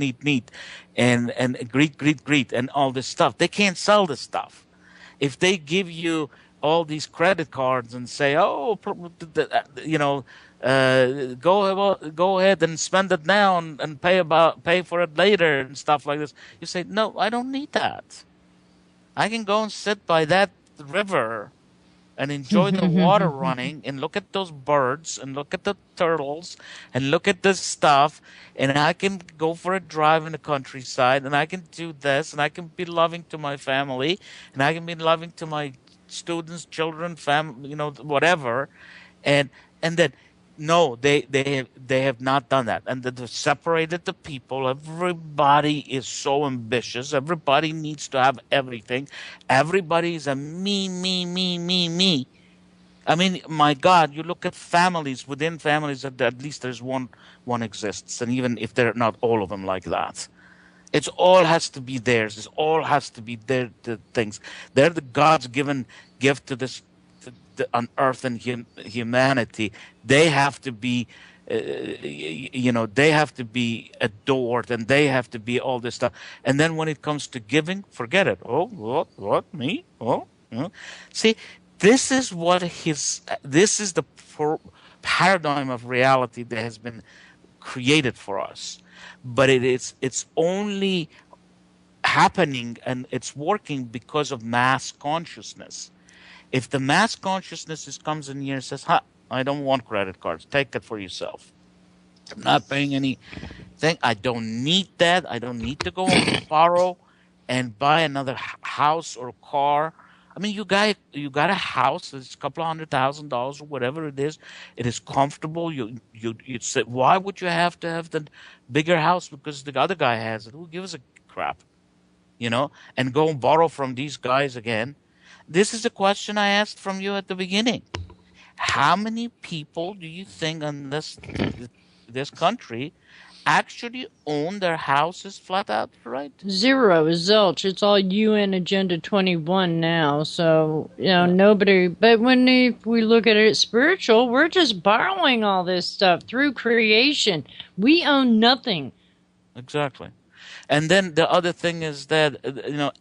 and greet, and all this stuff, they can't sell this stuff. If they give you all these credit cards and say, go ahead and spend it now and pay for it later and stuff like this, you say, no, I don't need that. I can go and sit by that river and enjoy the water running and look at those birds and look at the turtles and look at this stuff, and I can go for a drive in the countryside, and I can do this, and I can be loving to my family, and I can be loving to my students, children, family, whatever, and then no, they have not done that, and they've separated the people. Everybody is so ambitious. Everybody needs to have everything. Everybody is a me. I mean, my God, you look at families within families. At least there's one exists, and even if they're not all of them like that, it's all has to be theirs. It all has to be their things. They're the God's given gift to this. On earth and humanity, they have to be they have to be adored, and they have to be all this stuff. And then when it comes to giving, forget it. Oh, what me? See, this is the paradigm of reality that has been created for us, but it's only happening and it's working because of mass consciousness. If the mass consciousness comes in here and says, I don't want credit cards. Take it for yourself. I'm not paying anything. I don't need that. I don't need to go and borrow and buy another house or car. I mean, you got a house. It's a couple of $100,000 or whatever it is. It is comfortable. You say, why would you have to have the bigger house because the other guy has it? Who gives a crap? And go and borrow from these guys again. This is a question I asked from you at the beginning. How many people do you think in this country actually own their houses flat out, right? Zero, zilch. It's all UN Agenda 21 now. So, nobody. But if we look at it spiritual, we're just borrowing all this stuff through creation. We own nothing. Exactly. And then the other thing is that,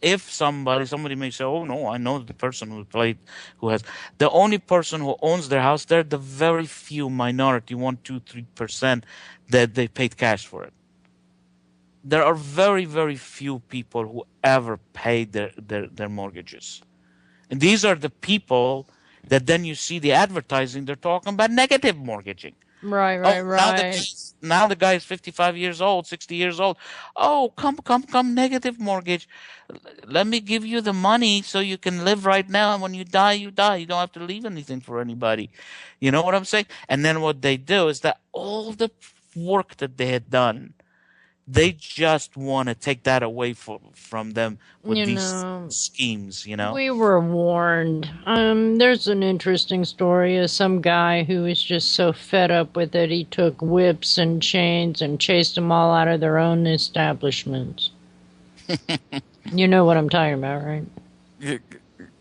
if somebody may say, oh, no, I know the person who has, the only person who owns their house, they're the very few minority, 1%, 2%, 3% that they paid cash for it. There are very, very few people who ever paid their mortgages. And these are the people that then you see the advertising, they're talking about negative mortgaging. Right. Now the guy is 55 years old, 60 years old. Oh, come, negative mortgage. Let me give you the money so you can live right now. And when you die, you die. You don't have to leave anything for anybody. You know what I'm saying? And then what they do is that all the work that they had done, they just want to take that away from them with You these know, schemes, we were warned. There's an interesting story of some guy who was just so fed up with it, he took whips and chains and chased them all out of their own establishments. You know what I'm talking about, right?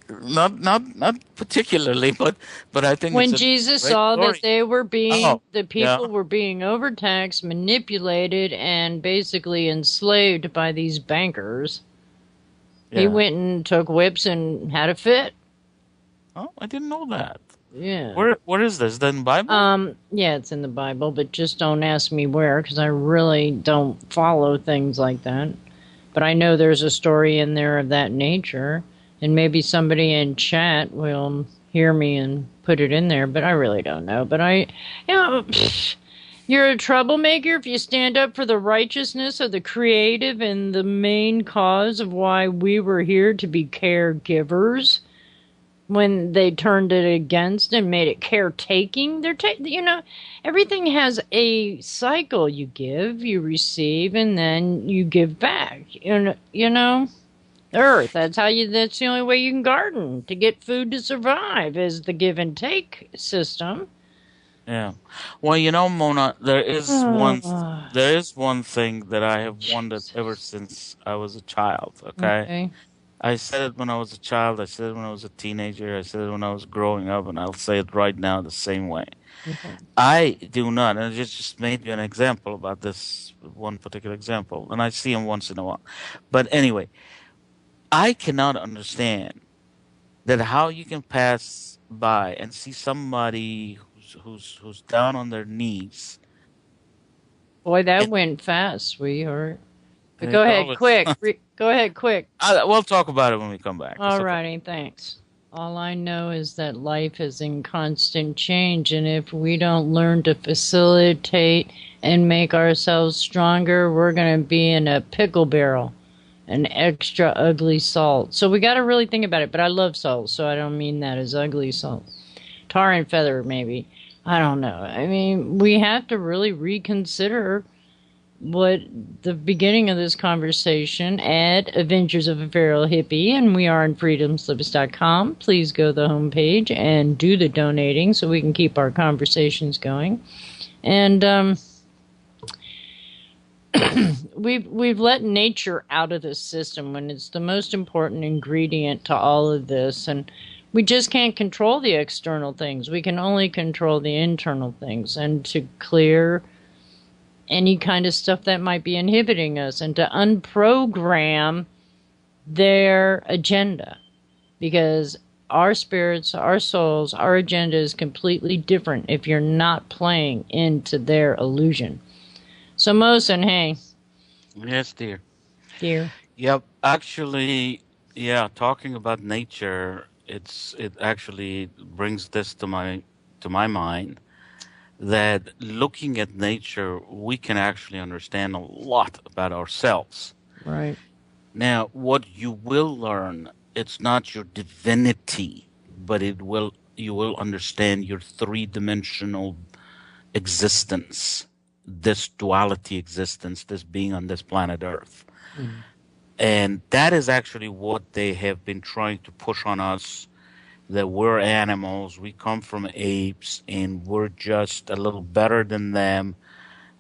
Not particularly, but I think it's When a Jesus great saw that story. Oh, the yeah, people were being overtaxed, manipulated, and basically enslaved by these bankers, he yeah. went and took whips and had a fit. Oh, I didn't know that. Yeah. Where is this? Then Bible? Yeah, it's in the Bible, but just don't ask me where because I really don't follow things like that. But I know there's a story in there of that nature, and maybe somebody in chat will hear me and put it in there, but I really don't know. But you're a troublemaker if you stand up for the righteousness of the creative and the main cause of why we were here to be caregivers when they turned it against and made it caretaking. Everything has a cycle. You give, you receive, and then you give back. Earth. That's the only way you can garden to get food to survive is the give and take system. Yeah. Well, Mona, Oh, there is one thing that I have wondered ever Jesus. since I was a child, okay? Okay. I said it when I was a child, I said it when I was a teenager, I said it when I was growing up, and I'll say it right now the same way. Okay. I do not, and I just made you an example about this one particular example, and I see him once in a while. But anyway, I cannot understand that how you can pass by and see somebody who's down on their knees. Boy, that And went fast, sweetheart. But go it ahead, always, quick. Go ahead, quick. we'll talk about it when we come back. It's okay. Alrighty, thanks. All I know is that life is in constant change, and if we don't learn to facilitate and make ourselves stronger, we're going to be in a pickle barrel, an extra ugly salt. So we got to really think about it. But I love salt, so I don't mean that as ugly salt. Tar and feather, maybe. I don't know. I mean, we have to really reconsider what the beginning of this conversation at Adventures of a Feral Hippie, and we are on freedomslips.com. Please go to the homepage and do the donating so we can keep our conversations going. And we've let nature out of this system when it's the most important ingredient to all of this, and we just can't control the external things. We can only control the internal things, and to clear any kind of stuff that might be inhibiting us and to unprogram their agenda, because our spirits, our souls, our agenda is completely different if you're not playing into their illusion. So Mohsen, hey. Yes, dear. Dear. Yep. Actually, yeah, talking about nature, it actually brings this to my mind that looking at nature, we can actually understand a lot about ourselves. Right. Now, what you will learn, it's not your divinity, but you will understand your three-dimensional existence, this duality existence, this being on this planet Earth. Mm. And that is actually what they have been trying to push on us, that we're animals, we come from apes, and we're just a little better than them,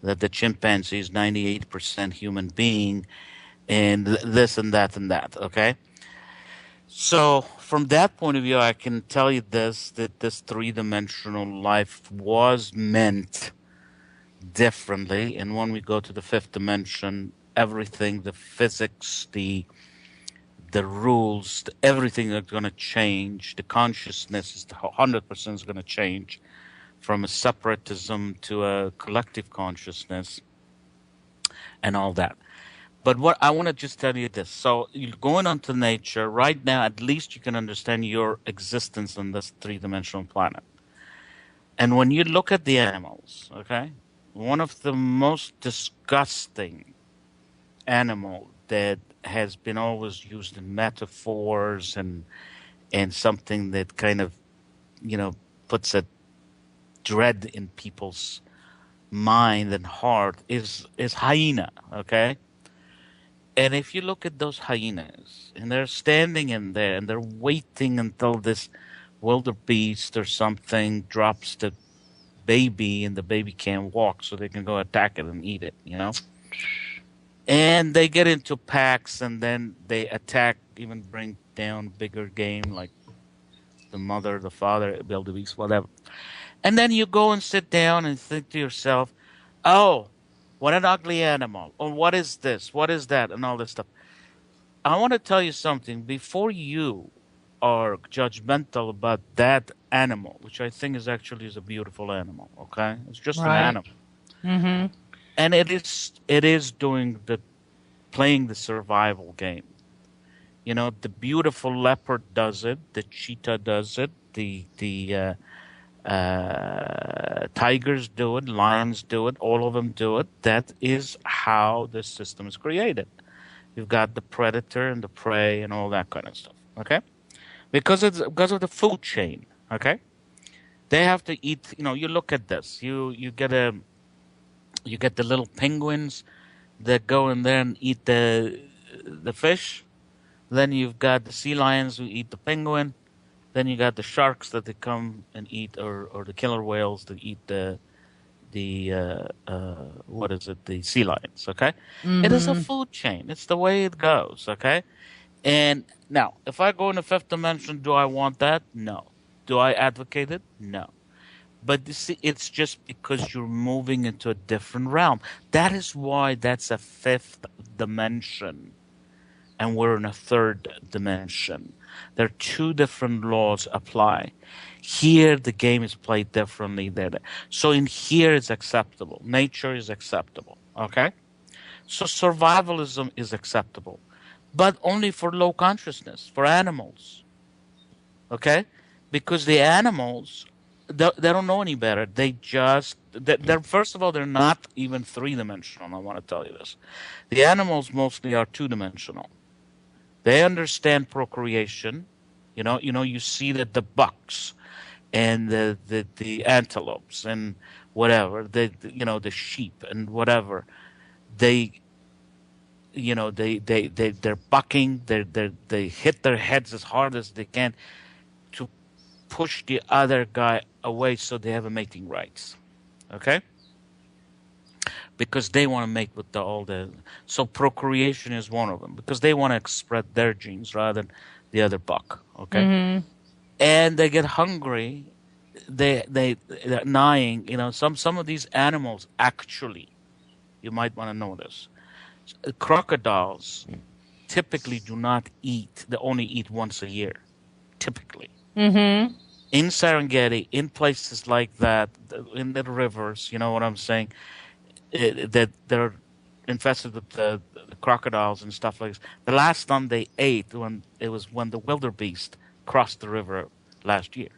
that the chimpanzee is 98% human being, and this and that and that, okay? So from that point of view, I can tell you this, that this three-dimensional life was meant differently, and when we go to the fifth dimension, everything, the physics, the rules, everything is going to change. The consciousness is 100% is going to change from a separatism to a collective consciousness and all that. But what I want to just tell you this. So you're going onto nature right now, at least you can understand your existence on this three-dimensional planet. And when you look at the animals, okay, one of the most disgusting animal that has been always used in metaphors and something that kind of puts a dread in people's mind and heart is hyena, okay? And if you look at those hyenas, and they're standing in there, and they're waiting until this wildebeest or something drops the baby, and the baby can't walk, so they can go attack it and eat it, you know? And they get into packs, and then they attack, even bring down bigger game like the mother, the father, wildebeest, whatever. And then you go and sit down and think to yourself, oh, what an ugly animal. Or what is this? What is that? And all this stuff. I want to tell you something. Before you are judgmental about that animal, which I think is a beautiful animal, okay? It's just an Right. animal. Mm-hmm. And it is doing the playing the survival game. You know, the beautiful leopard does it, the cheetah does it, the tigers do it, lions do it, all of them do it. That is how the system is created. You've got the predator and the prey and all that kind of stuff. Okay, because of the food chain. Okay, they have to eat. You know, you look at this. You get the little penguins that go in there and eat the fish. Then you've got the sea lions who eat the penguin. Then you got the sharks that they come and eat, or the killer whales that eat the what is it? The sea lions. Okay, it is a Mm-hmm. food chain. It's the way it goes. Okay, and now if I go in the fifth dimension, do I want that? No. Do I advocate it? No. But you see, it's just because you're moving into a different realm. That is why that's a fifth dimension and we're in a third dimension. There are two different laws apply. Here, the game is played differently. There, so in here, it's acceptable. Nature is acceptable. Okay, so survivalism is acceptable, but only for low consciousness, for animals. Okay, because the animals they don't know any better. They're first of all they're not even three dimensional. I want to tell you this. The animals mostly are two dimensional. They understand procreation. You see that the bucks and the antelopes and whatever, the sheep and whatever, they, they're bucking, they hit their heads as hard as they can to push the other guy away so they have a mating rights. Okay? Because they want to mate with so procreation is one of them because they want to express their genes rather than the other buck. Okay, Mm-hmm. and they get hungry. They're gnawing. Some of these animals actually, you might want to know this. Crocodiles typically do not eat. They only eat once a year, typically. Mm-hmm. In Serengeti, in places like that, in the rivers, you know what I'm saying? That they're infested with the crocodiles and stuff like this. The last time they ate when the wildebeest crossed the river last year.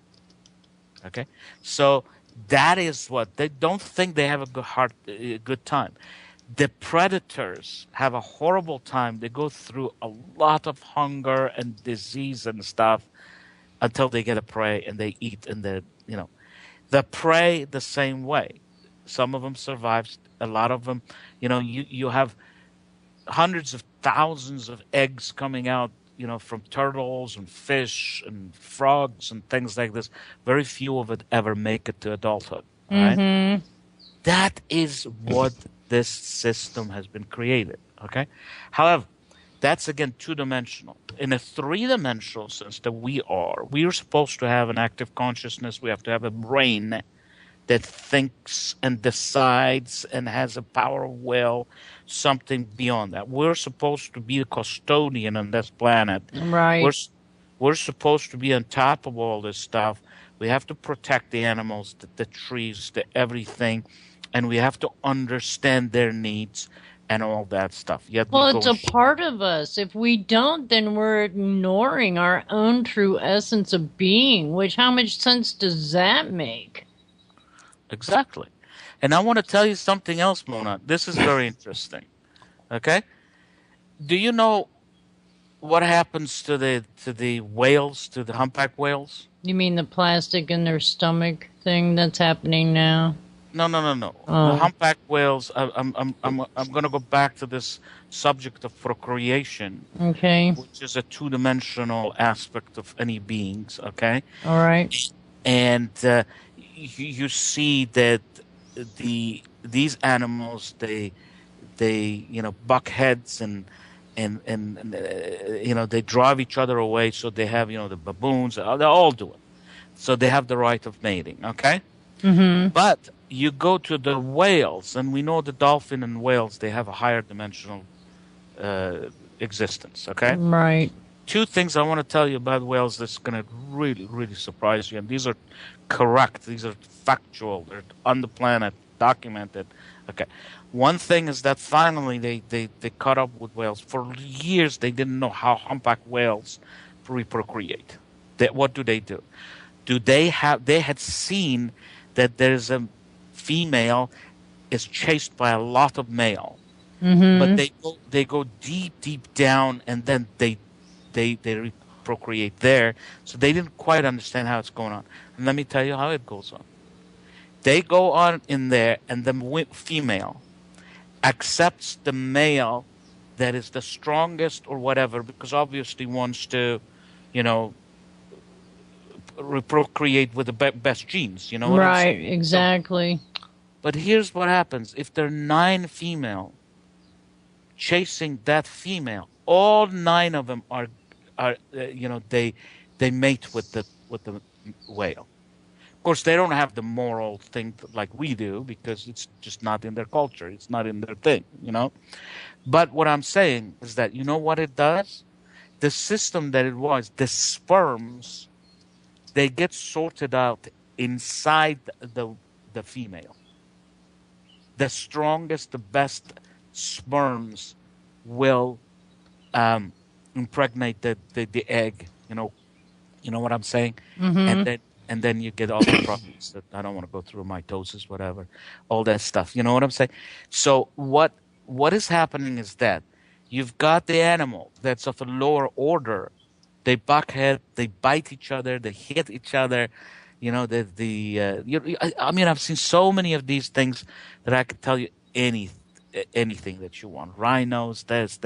Okay, so that is what they don't think they have a good time. The predators have a horrible time. They go through a lot of hunger and disease and stuff until they get a prey and they eat and the prey the same way. Some of them survive. A lot of them, you have hundreds of thousands of eggs coming out, from turtles and fish and frogs and things like this. Very few of it ever make it to adulthood. All right. Mm-hmm. That is what this system has been created. Okay. However, that's again two-dimensional. In a three-dimensional sense that we are supposed to have an active consciousness. We have to have a brain that thinks and decides and has a power of will, something beyond that. We're supposed to be a custodian on this planet. We're Right. we're supposed to be on top of all this stuff. We have to protect the animals, the trees, the everything, and we have to understand their needs and all that stuff. Yet we Well, go it's a part of us. If we don't, then we're ignoring our own true essence of being, which how much sense does that make? exactly. And I want to tell you something else, Mona. This is very interesting. Okay? Do you know what happens to the whales, to the humpback whales? You mean the plastic in their stomach thing that's happening now? No. The humpback whales. I'm going to go back to this subject of procreation, Okay. which is a two-dimensional aspect of any beings. Okay, All right. and you see that these animals, they buck heads and they drive each other away. So they have the baboons. They all do it. So they have the right of mating. Okay. Mm-hmm. But you go to the whales, and we know the dolphin and whales, they have a higher dimensional existence, okay? Right. Two things I want to tell you about whales that's going to really, really surprise you, and these are correct. These are factual. They're on the planet, documented. Okay. One thing is that finally they caught up with whales. For years, they didn't know how humpback whales reprocreate. What do? They had seen that there's a female is chased by a lot of male, but they go deep down, and then they procreate there. So they didn't quite understand how it's going on. And let me tell you how it goes on. They go on in there, and the female accepts the male that is the strongest or whatever, because obviously wants to, procreate with the best genes. You know what I'm saying? Right, exactly. But here's what happens. If there are 9 female chasing that female, all 9 of them are they mate with the whale. Of course, they don't have the moral thing like we do, because it's just not in their culture. It's not in their thing, But what I'm saying is that, you know what it does? The system that it was, the sperms, they get sorted out inside the female. The strongest, the best sperms will impregnate the egg. You know what I'm saying? And then you get all the problems that I don't want to go through, mitosis, whatever, all that stuff. You know what I'm saying? So what is happening is that you've got the animal that's of a lower order. They buck head, they bite each other, they hit each other. I mean, I've seen so many of these things that I could tell you anything that you want. Rhinos, this.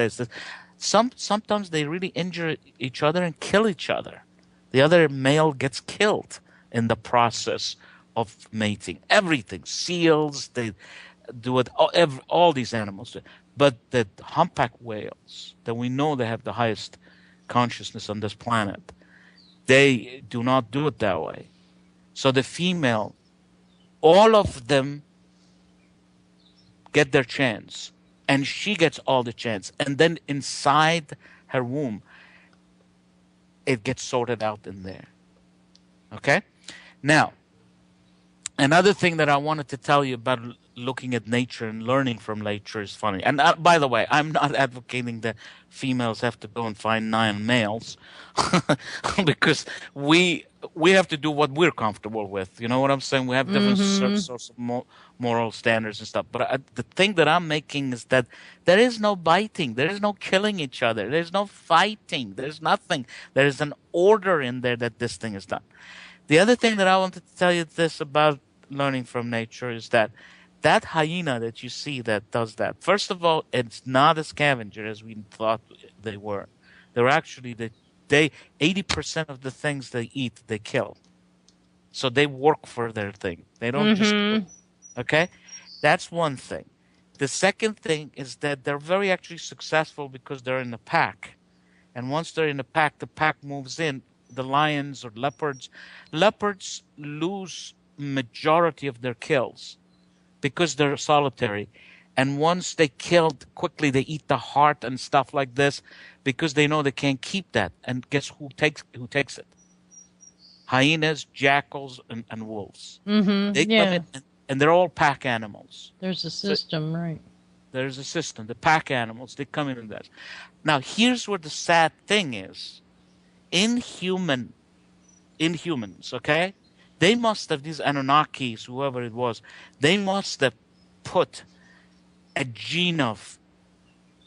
Sometimes they really injure each other and kill each other. The other male gets killed in the process of mating. Everything, seals, they do it. All these animals do it. But the humpback whales, that we know they have the highest consciousness on this planet, they do not do it that way. So the female, all of them get their chance, and she gets all the chance. And then inside her womb, it gets sorted out in there. Okay? Now, another thing that I wanted to tell you about looking at nature and learning from nature is funny. And by the way, I'm not advocating that females have to go and find 9 males because we have to do what we're comfortable with. You know what I'm saying? We have different sorts of moral standards and stuff. But the thing that I'm making is that there is no biting. There is no killing each other. There's no fighting. There's nothing. There is an order in there that this thing is done. The other thing that I wanted to tell you this about learning from nature is that hyena that you see that does that, first of all, it's not a scavenger as we thought they were. They're actually, 80% of the things they eat, they kill. So they work for their thing. They don't just cook. Okay? That's one thing. The second thing is that they're very actually successful because they're in a pack. And once they're in a pack, the pack moves in. The lions or leopards lose majority of their kills because they're solitary. And once they killed, quickly they eat the heart and stuff like this because they know they can't keep that. And guess who takes it? Hyenas, jackals, and wolves. They come in and they're all pack animals. There's a system, right? There's a system. The pack animals, they come in and that. Now, here's where the sad thing is. In humans, okay? They must have, these Anunnakis, whoever it was, they must have put a gene of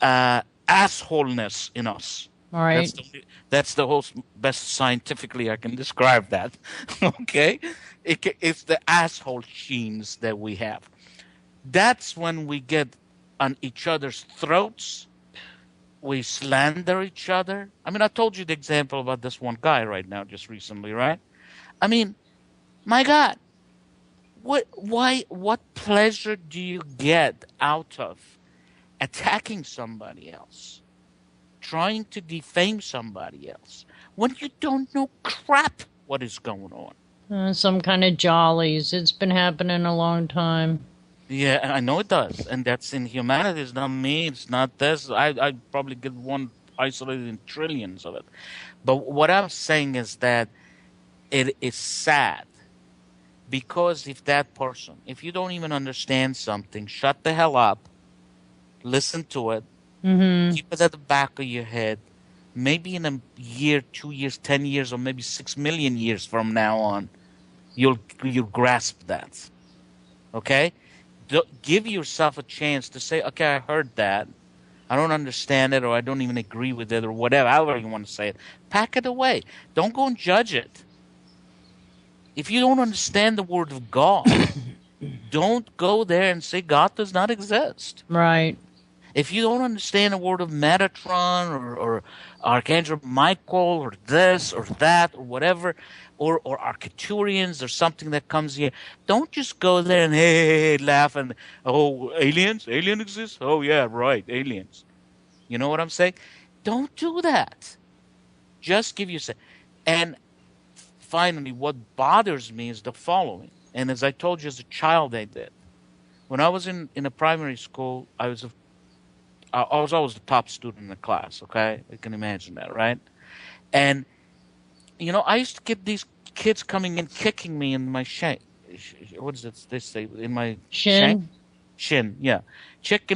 assholeness in us. All right. That's the whole best scientifically I can describe that. Okay, it's the asshole genes that we have. That's when we get on each other's throats. We slander each other. I mean, I told you the example about this one guy right now, just recently, right? I mean, my God, what pleasure do you get out of attacking somebody else, trying to defame somebody else, when you don't know crap what is going on? Some kind of jollies. It's been happening a long time. Yeah, I know it does, and that's in humanity. It's not me. It's not this. I probably get one isolated in trillions of it. But what I'm saying is that it is sad because if you don't even understand something, shut the hell up, listen to it, keep it at the back of your head. Maybe in a year, 2 years, 10 years, or maybe 6 million years from now on, you'll grasp that. Okay? Give yourself a chance to say, okay, I heard that. I don't understand it, or I don't even agree with it, or whatever, however you want to say it. Pack it away. Don't go and judge it. If you don't understand the word of God, don't go there and say God does not exist. Right. If you don't understand the word of Metatron or Archangel Michael or this or that or whatever, or Arcturians or something that comes here, don't just go there and hey, laugh and, oh, aliens? Alien exists? Oh, yeah, right, aliens. You know what I'm saying? Don't do that. Just give yourself. And finally, what bothers me is the following. And as I told you as a child, I did. When I was in a primary school, I was always the top student in the class, okay? You can imagine that, right? And, I used to get these kids coming in, kicking me in my shank. What does they say? In my Shin? Shin, yeah. Kick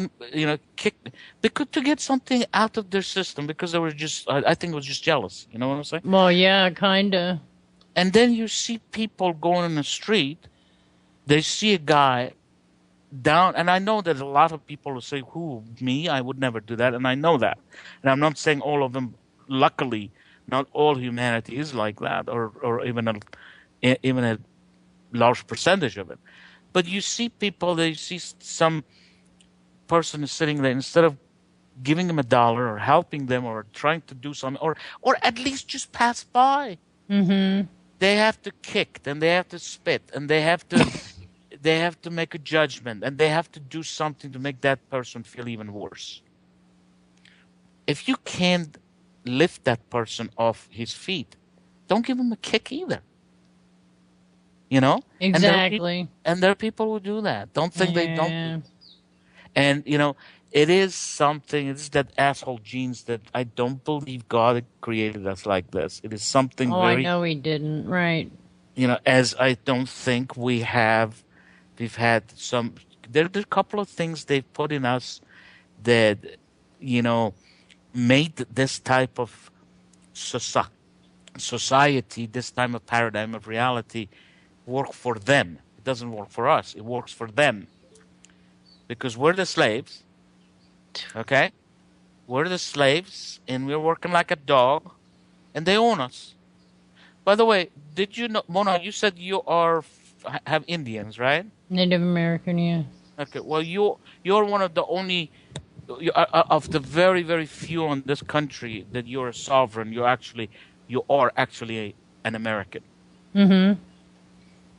because to get something out of their system because they were I think it was just jealous. You know what I'm saying? Well, yeah, kind of. And then you see people going in the street, they see a guy down, and I know that a lot of people will say, who, me? I would never do that, and I know that. And I'm not saying all of them, luckily, not all humanity is like that, or even a large percentage of it. But you see people, they see some person is sitting there, instead of giving them $1 or helping them or trying to do something, or at least just pass by. Mm-hmm. They have to kick, then they have to spit, and they have to make a judgment, and they have to do something to make that person feel even worse. If you can't lift that person off his feet, don't give him a kick either. Exactly. And there are people who do that. Don't think they don't. And, it is something, it's that asshole genes that I don't believe God created us like this. It is something I know he didn't, right. As I don't think we've had there are a couple of things they've put in us that, made this type of society, this type of paradigm of reality work for them. It doesn't work for us. It works for them. Because we're the slaves, okay? We're the slaves, and we're working like a dog, and they own us. By the way, did you know, Mona, you said you have Indians, right? Native American, yeah. Okay, well, you're one of the only, of the very, very few in this country that you're a sovereign. You are actually an American. Mm-hmm.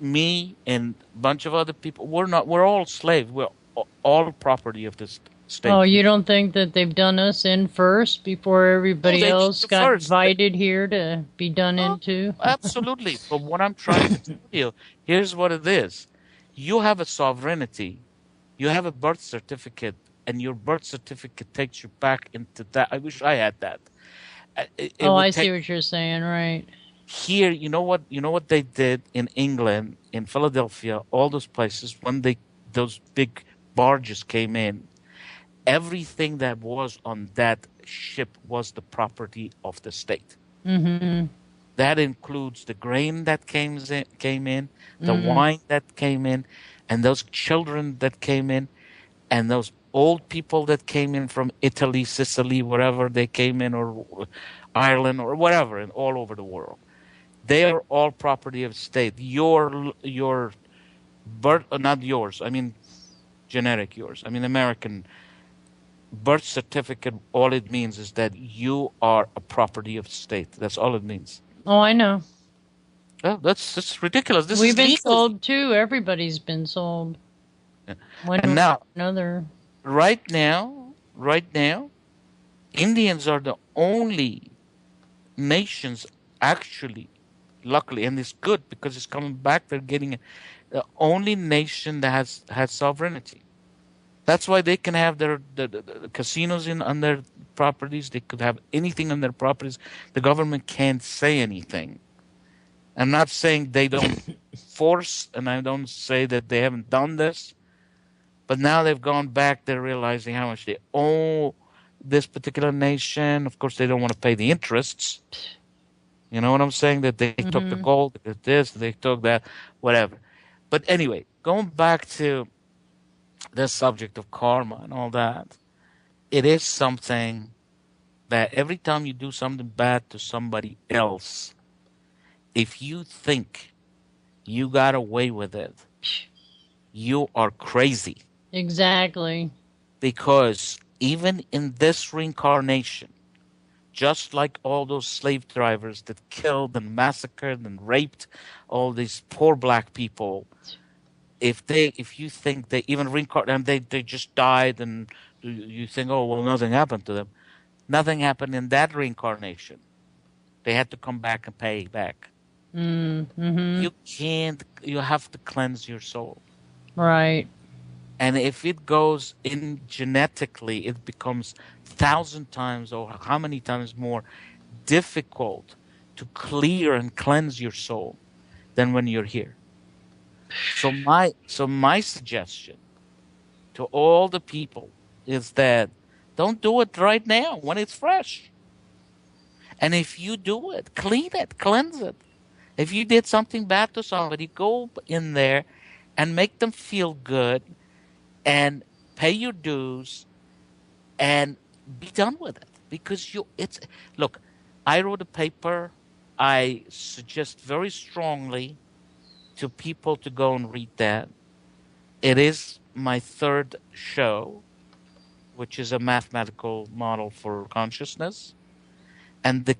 Me and a bunch of other people, we're all slaves. We're all property of this state. Oh, you don't think that they've done us in first before everybody else got invited here to be done into? Absolutely. But what I'm trying to tell you, here's what it is. You have a sovereignty. You have a birth certificate, and your birth certificate takes you back into that. I wish I had that. I see what you're saying, right. Here, you know what they did in England, in Philadelphia, all those places, when those big barges came in, everything that was on that ship was the property of the state. Mm-hmm. That includes the grain that came in, the wine that came in, and those children that came in, and those old people that came in from Italy, Sicily, wherever they came in, or Ireland, or whatever, and all over the world. They are all property of state. Your birth, not yours. I mean, generic yours. I mean, American birth certificate. All it means is that you are a property of state. That's all it means. Oh, I know. Oh, that's ridiculous. This We've is been legal. sold too. Everybody's been sold. One And way or now, another. right now, Indians are the only nations actually, luckily, and it's good because it's coming back. They're getting the only nation that has sovereignty. That's why they can have the casinos on their properties. They could have anything on their properties. The government can't say anything. I'm not saying they don't force, and I don't say that they haven't done this. But now they've gone back. They're realizing how much they owe this particular nation. Of course, they don't want to pay the interests. You know what I'm saying? That they took the gold, they did this, they took that, whatever. But anyway, going back to the subject of karma and all that, it is something that every time you do something bad to somebody else, if you think you got away with it, you are crazy. Exactly. Because even in this reincarnation, just like all those slave drivers that killed and massacred and raped all these poor black people, if you think they even reincarnate and they just died, and you think, oh well, nothing happened to them. Nothing happened in that reincarnation. They had to come back and pay back. You can't. You have to cleanse your soul. Right. And if it goes in genetically, it becomes 1,000 times or how many times more difficult to clear and cleanse your soul than when you're here. So my suggestion to all the people is that don't do it right now when it's fresh. And if you do it, clean it, cleanse it. If you did something bad to somebody, go in there and make them feel good and pay your dues and be done with it. Because look, I wrote a paper. I suggest very strongly to people to go and read that. It is my third show, which is a mathematical model for consciousness. And the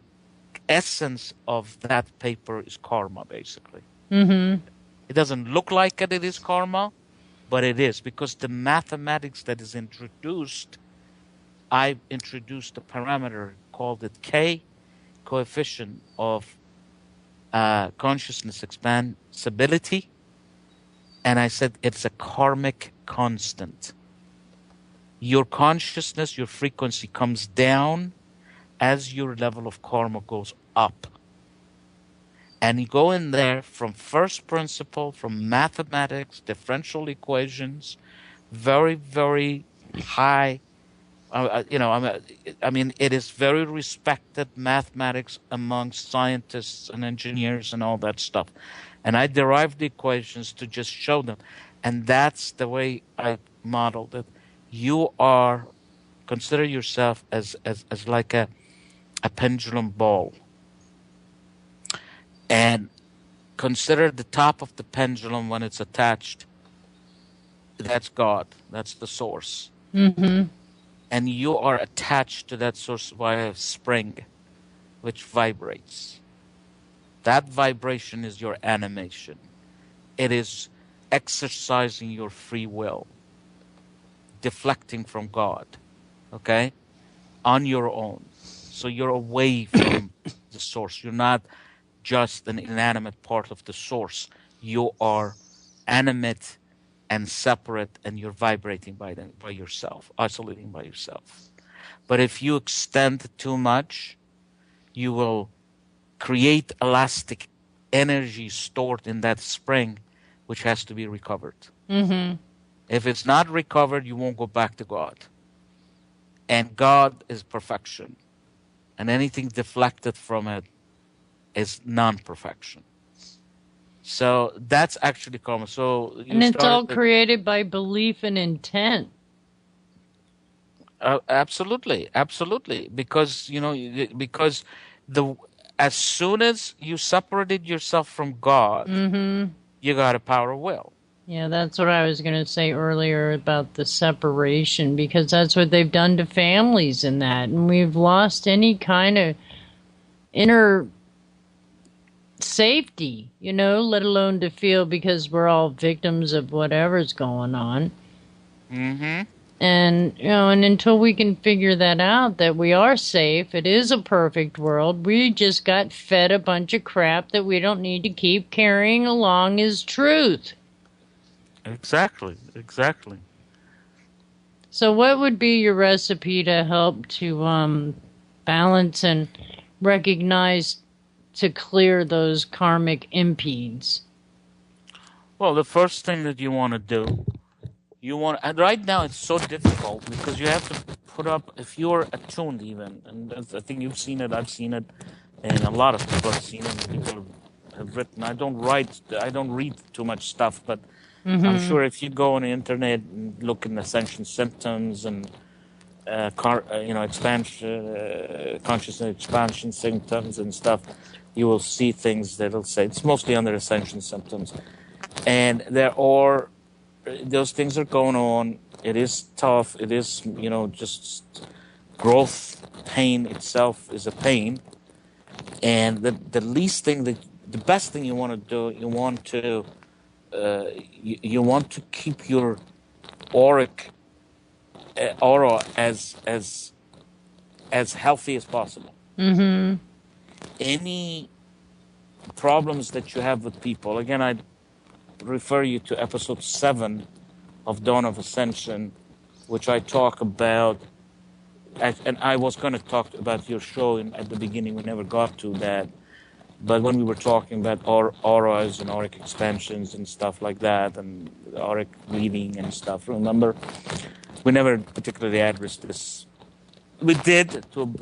essence of that paper is karma, basically. It doesn't look like it is karma, but it is, because the mathematics that is introduced, I introduced a parameter, called it K, coefficient of consciousness expansibility, and I said it's a karmic constant. Your consciousness, your frequency comes down as your level of karma goes up. And you go in there from first principle, from mathematics, differential equations, very, very high. I mean, it is very respected mathematics amongst scientists and engineers and all that stuff. And I derived the equations to just show them. And that's the way I modeled it. You consider yourself as like a pendulum ball. And consider the top of the pendulum when it's attached. That's God. That's the source. And you are attached to that source via a spring, which vibrates. That vibration is your animation. It is exercising your free will, deflecting from God, okay, on your own. So you're away from the source. You're not just an inanimate part of the source. You are animate and separate, and you're vibrating by yourself, oscillating by yourself. But if you extend too much, you will create elastic energy stored in that spring, which has to be recovered. If it's not recovered, you won't go back to God. And God is perfection. And anything deflected from it is non-perfection. So that's actually karma. So and it's all created by belief and intent. Absolutely, absolutely. Because because the as soon as you separated yourself from God, Mm-hmm. you got a power of will. Yeah, that's what I was going to say earlier about the separation, because that's what they've done to families in that. And we've lost any kind of inner safety, let alone to feel, because we're all victims of whatever's going on. Mm-hmm. And until we can figure that out, that we are safe, it is a perfect world, we just got fed a bunch of crap that we don't need to keep carrying along as truth. Exactly, exactly. So what would be your recipe to help to balance and recognize, to clear those karmic impedes? Well, the first thing that you want to do, and right now it's so difficult because you have to put up, if you're attuned even, and I think you've seen it, I've seen it, and a lot of people have seen it, people have written. I don't read too much stuff, but I'm Mm-hmm. sure if you go on the internet and look in ascension symptoms and expansion, consciousness expansion symptoms and stuff, you will see things that'll say it's mostly under ascension symptoms, and there are those things are going on. It is tough. It is just growth. Pain itself is a pain, and the least thing the best thing you want to do, you want to keep your auric aura as healthy as possible. Mm-hmm. Any problems that you have with people, again, I refer you to episode 7 of Dawn of Ascension, which I talk about, and I was going to talk about your show at the beginning. We never got to that. But when we were talking about auras and auric expansions and stuff like that, and auric reading and stuff, remember, we never particularly addressed this. We did to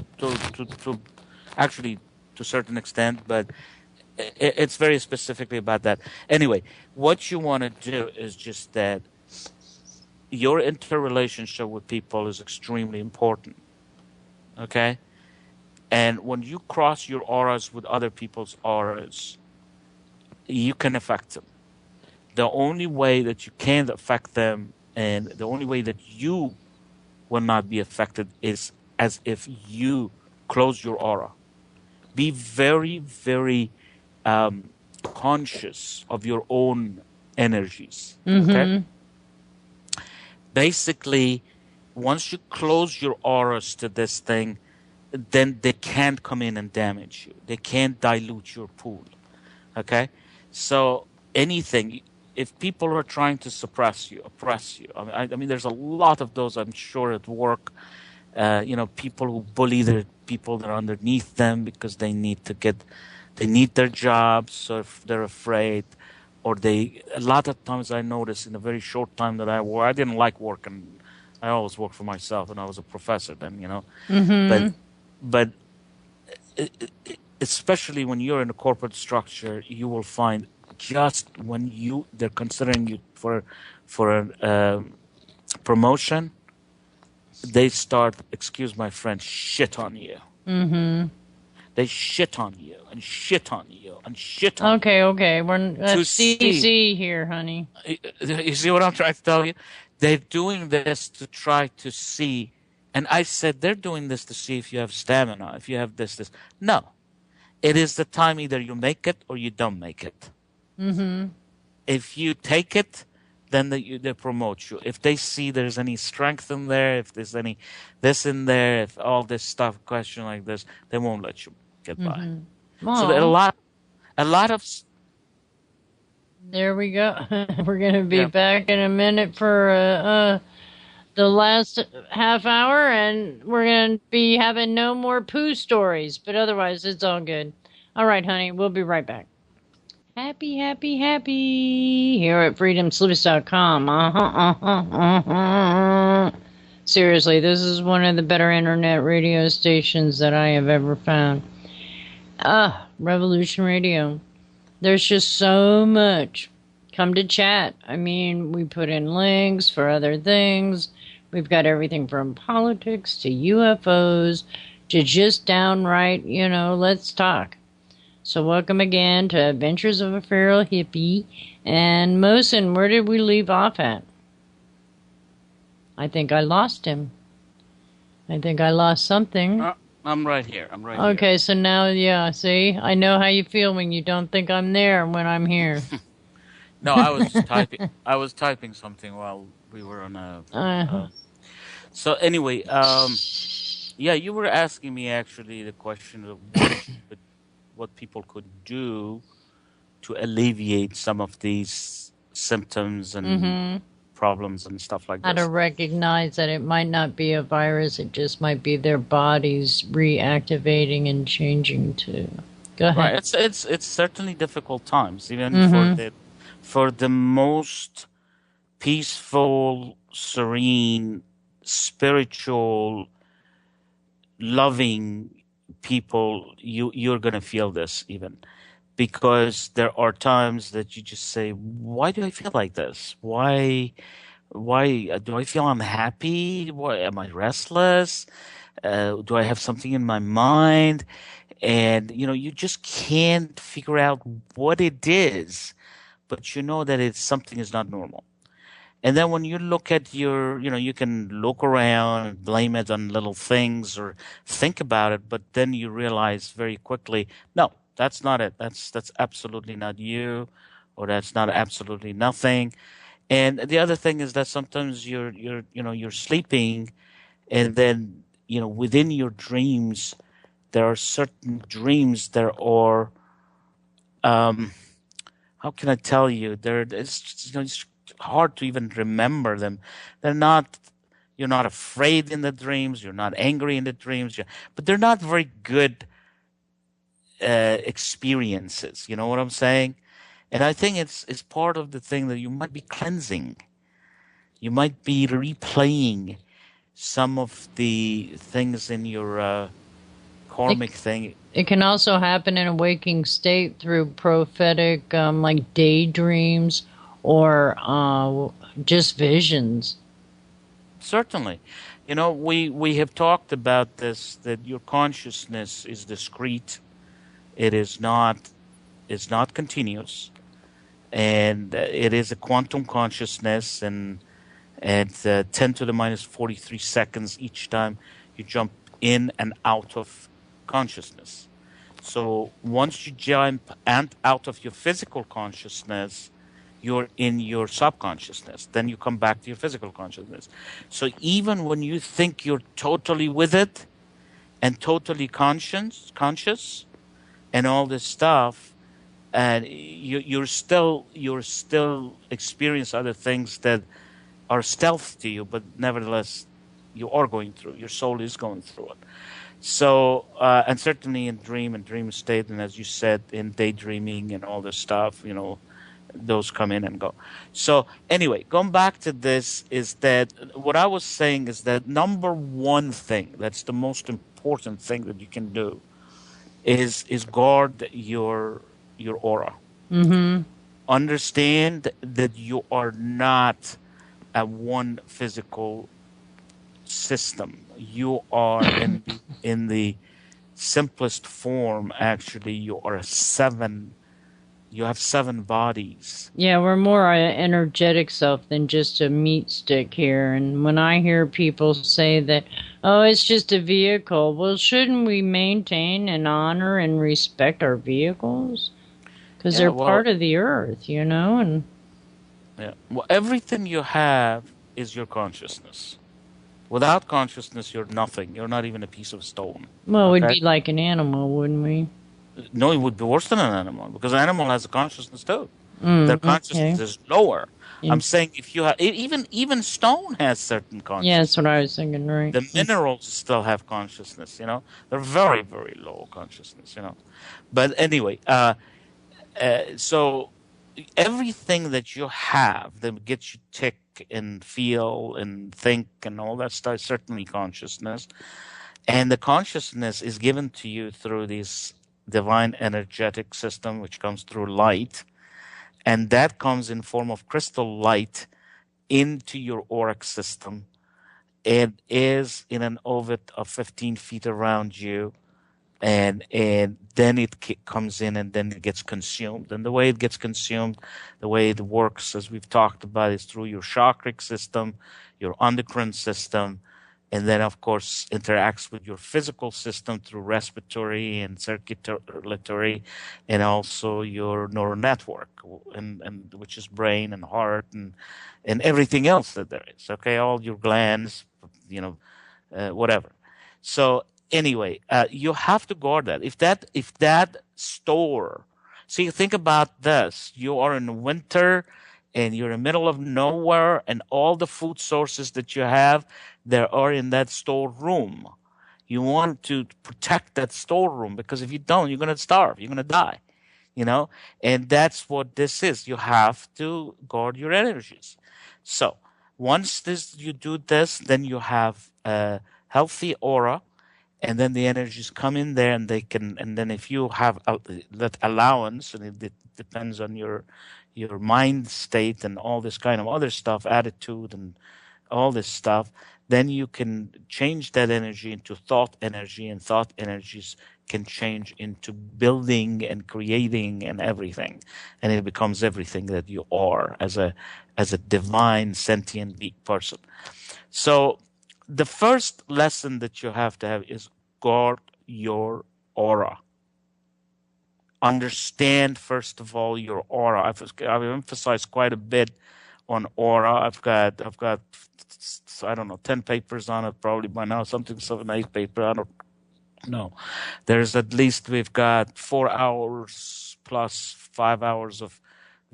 actually to a certain extent, but it's very specifically about that. Anyway, what you want to do is just that your interrelationship with people is extremely important. Okay? And when you cross your auras with other people's auras, you can affect them. The only way that you can't affect them, and the only way that you will not be affected, is as if you close your aura. Be very, very conscious of your own energies. Okay? Mm-hmm. Basically, once you close your auras to this thing, then they can't come in and damage you. They can't dilute your pool. Okay? So anything, if people are trying to suppress you, oppress you, I mean there's a lot of those, I'm sure, at work. People who bully their people that are underneath them because they need their jobs, so if they're afraid, or a lot of times I notice in a very short time that I didn't like working. I always worked for myself, and I was a professor then, Mm-hmm. but especially when you're in a corporate structure, you will find just when they're considering you for a promotion, they start, excuse my French, shit on you. Mm-hmm. They shit on you and shit on you and shit on Okay, you. okay. We're To DC here, honey. You see what I'm trying to tell you? They're doing this to try to see, and I said they're doing this to see if you have stamina, if you have this. No, it is the time either you make it or you don't make it. Mm-hmm. If you take it, then they promote you. If they see there's any strength in there, if there's any this in there, if all this stuff, question like this, they won't let you get by. Mm-hmm. So there Oh, are a lot of there we go. We're going to be yeah. back in a minute for the last half hour, and we're going to be having no more poo stories, but otherwise it's all good. All right, honey, we'll be right back. Happy, happy, happy here at freedomslips.com. Seriously, this is one of the better internet radio stations that I have ever found. Revolution Radio. There's just so much. Come to chat. I mean, we put in links for other things. We've got everything from politics to UFOs to just downright, let's talk. So welcome again to Adventures of a Feral Hippie. And Mohsen, where did we leave off at? I think I lost him. I think I lost something. I'm right here. Okay, so now, yeah, see? I know how you feel when you don't think I'm there when I'm here. No, I was just typing. I was typing something while we were on a. So anyway, yeah, you were asking me actually the question of what people could do to alleviate some of these symptoms and problems and stuff like How this. to recognize that it might not be a virus, it just might be their bodies reactivating and changing too. Go ahead. Right, it's certainly difficult times, even for the most peaceful, serene, spiritual, loving people. You're gonna feel this even. Because there are times that you just say, why do I feel like this? Why do I feel unhappy? Why am I restless? Do I have something in my mind? And, you just can't figure out what it is, but you know that something is not normal. And then when you look at you can look around and blame it on little things or think about it, but then you realize very quickly, no, that's not it. That's absolutely not you, or that's not absolutely nothing. And the other thing is that sometimes you're sleeping, and then within your dreams there are certain dreams that are how can I tell you? It's hard to even remember them. They're not. You're not afraid in the dreams. You're not angry in the dreams. But they're not very good experiences. You know what I'm saying? And I think it's part of the thing that you might be cleansing. You might be replaying some of the things in your karmic thing. It can also happen in a waking state through prophetic, like daydreams or just visions. Certainly. We have talked about this, that your consciousness is discrete. It is not continuous. And it is a quantum consciousness, and at 10 to the minus 43 seconds each time you jump in and out of consciousness. So once you jump out of your physical consciousness, you're in your subconsciousness. Then you come back to your physical consciousness. So even when you think you're totally with it and totally conscious and all this stuff, and you're still experience other things that are stealth to you, but nevertheless you are going through. Your soul is going through it. So and certainly in dream state, and as you said, in daydreaming and all this stuff, those come in and go. So anyway, going back to this, is that what I was saying is that number one thing, that's the most important thing that you can do, is guard your aura. Understand that you are not a one physical system. You are in the simplest form. Actually, you are seven. You have 7 bodies. Yeah, we're more an energetic self than just a meat stick here. And when I hear people say that, oh, it's just a vehicle, well, shouldn't we maintain and honor and respect our vehicles? Because they're part of the earth, and... Yeah. Well, everything you have is your consciousness. Without consciousness, you're nothing. You're not even a piece of stone. Well, we'd be like an animal, wouldn't we? No, it would be worse than an animal, because an animal has a consciousness too. Their consciousness is lower. I'm saying if you have even stone has certain consciousness. Yeah, that's what I was thinking. Right. The minerals still have consciousness. They're very, very low consciousness. But anyway, so everything that you have that gets you tick and feel and think and all that stuff is certainly consciousness, and the consciousness is given to you through these divine energetic system, which comes through light, and that comes in form of crystal light into your auric system, it is in an orbit of 15 feet around you, and then it comes in and then it gets consumed. And the way it gets consumed, the way it works, as we've talked about, is through your chakric system, your endocrine system, and then of course interacts with your physical system through respiratory and circulatory, and also your neural network, and which is brain and heart and everything else that there is. Okay, all your glands, you know, whatever. So anyway, you have to guard that. If that store, see, think about this: you are in winter, and you're in the middle of nowhere, and all the food sources that you have, there are in that storeroom. You want to protect that storeroom, because if you don't, you're going to starve. You're going to die. You know, and that's what this is. You have to guard your energies. So once you do this, then you have a healthy aura, and then the energies come in there, and they can. And then if you have that allowance, and it depends on your mind state and all this kind of other stuff, attitude and all this stuff, then you can change that energy into thought energy, and thought energies can change into building and creating and everything, and it becomes everything that you are as a divine sentient person. So the first lesson that you have to have is guard your aura. Understand, first of all, your aura. I've emphasized quite a bit on aura. I've got I don't know, 10 papers on it probably by now, something 8 paper. I don't know. There's at least, we've got 4 hours plus 5 hours of